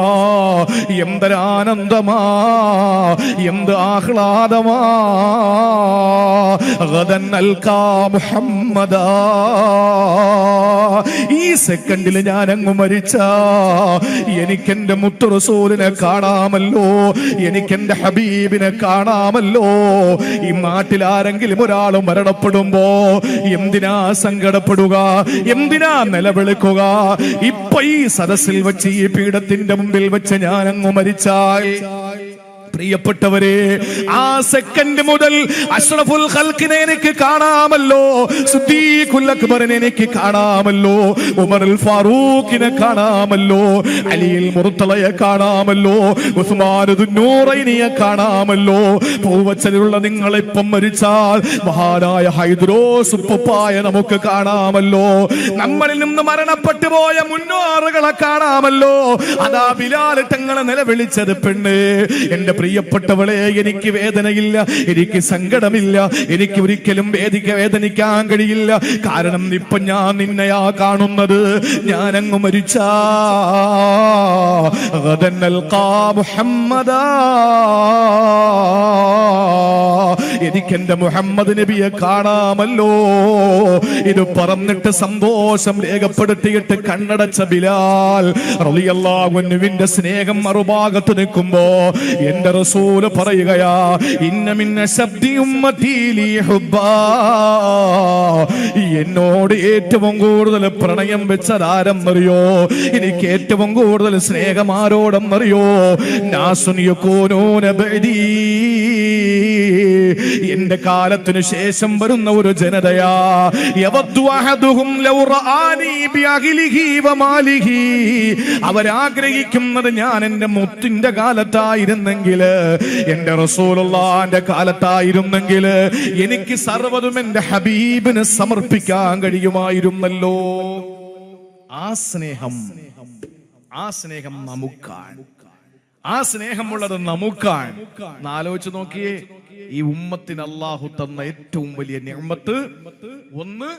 എന്തൊരാനന്ദമാ, എന്ത് ആഹ്ലാദമാ. ഗദൻ അൽകാ മുഹമ്മദാ, ഈ സെക്കൻഡിൽ ഞാൻ അങ്ങ് മരിച്ച എനിക്കെന്റെ മുത്തു റസൂലിനെ കാണാമല്ലോ, എനിക്കെന്റെ ഹബീബിനെ കാണാമല്ലോ. ഈ നാട്ടിൽ ആരെങ്കിലും ഒരാൾ മരണപ്പെടുമ്പോ എന്തിനാ സങ്കടപ്പെടുക, എന്തിനാ നിലവിളിക്കുക? ഇപ്പൊ ഈ സദസ്സിൽ വെച്ച്, ഈ പീഠത്തിന്റെ മുമ്പിൽ വെച്ച് ഞാൻ അങ്ങ് മരിച്ചാൽ, പ്രിയപ്പെട്ടവരെ, ആ സെക്കൻഡ് മുതൽ അഷ്റഫുൽ ഖൽഖിനെ എനിക്ക് കാണാമല്ലോ, സിദ്ദീഖുൽ അക്ബറിനെ എനിക്ക് കാണാമല്ലോ, ഉമറുൽ ഫാറൂഖിനെ കാണാമല്ലോ, അലിയിൽ മുർത്തളയെ കാണാമല്ലോ, ഉസ്മാൻ ദുന്നൂറൈനിയെ കാണാമല്ലോ. പൂവച്ചലുള്ള നിങ്ങളിപ്പം മരിച്ചാൽ മഹാനായ ഹൈദ്രോസ് ഉപ്പുപ്പായ നമുക്ക് കാണാമല്ലോ. നമ്മളിൽ നിന്ന് മരണപ്പെട്ടു പോയ മുന്നോറുകളെ കാണാമല്ലോ. അതാ ബിലാൽ തങ്ങളെ നിലവിളിച്ചത്, പെണ്ണ്, എന്റെ പ്രിയപ്പെട്ടവളെ, എനിക്ക് വേദനയില്ല, എനിക്ക് സങ്കടമില്ല, എനിക്ക് ഒരിക്കലും വേദനിക്കാൻ കഴിയില്ല. കാരണം ഇപ്പൊ ഞാൻ നിന്നെയാ കാണുന്നത്. ഞാൻ അങ്ങ് മരിച്ചാ എനിക്കെന്റെ മുഹമ്മദ് നബിയെ കാണാമല്ലോ. ഇത് പറഞ്ഞിട്ട് സന്തോഷം രേഖപ്പെടുത്തിയിട്ട് കണ്ണടച്ച ബിലാൽ റളിയല്ലാഹു അൻഹുവിന്റെ സ്നേഹം മറുഭാഗത്ത് നിൽക്കുമ്പോ എന്റെ റസൂൽ പറയുകയാ, ഇന്ന മിന്ന ശബ്ദി ഉമ്മത്തി ലീ ഹുബ്ബാ, എന്നോട് ഏറ്റവും കൂടുതൽ പ്രണയം വെച്ചതാരെന്നറിയോ, എനിക്ക് ഏറ്റവും കൂടുതൽ സ്നേഹം ആരോടെന്നറിയോ, നാസുൻ യകൂനൂന ബഅദീ, എന്റെ കാലത്തിനു ശേഷം വരുന്ന ഒരു ജനതയാ. യവദ്ദു അഹദുഹും ലൗ റആനി ബിഅഹ്ലിഹി വമാലിഹി, അവരാഗ്രഹിക്കുന്നത് ഞാൻ എന്റെ മുത്തിന്റെ കാലത്തായിരുന്നെങ്കിൽ, എന്റെ റസൂലുള്ളാഹിന്റെ കാലത്തായിരുന്നെങ്കിൽ എനിക്ക് സർവ്വതും എന്റെ ഹബീബിന് സമർപ്പിക്കാൻ കഴിയുമായിരുന്നല്ലോ. ആ സ്നേഹം നമുക്കാണ്. ആ സ്നേഹമുള്ളത് നമുക്കാണ്. ആലോചിച്ച് നോക്കിയേ, ഈ ഉമ്മത്തിന് അല്ലാഹു തന്ന ഏറ്റവും വലിയ നിഅമത്ത്, ഒന്ന്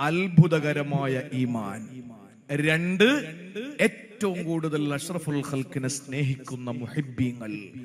അത്ഭുതകരമായ ഈമാൻ, രണ്ട് ഏറ്റവും കൂടുതൽ അഷ്റഫുൽ ഖൽഖിനെ സ്നേഹിക്കുന്ന മുഹിബ്ബീങ്ങൾ.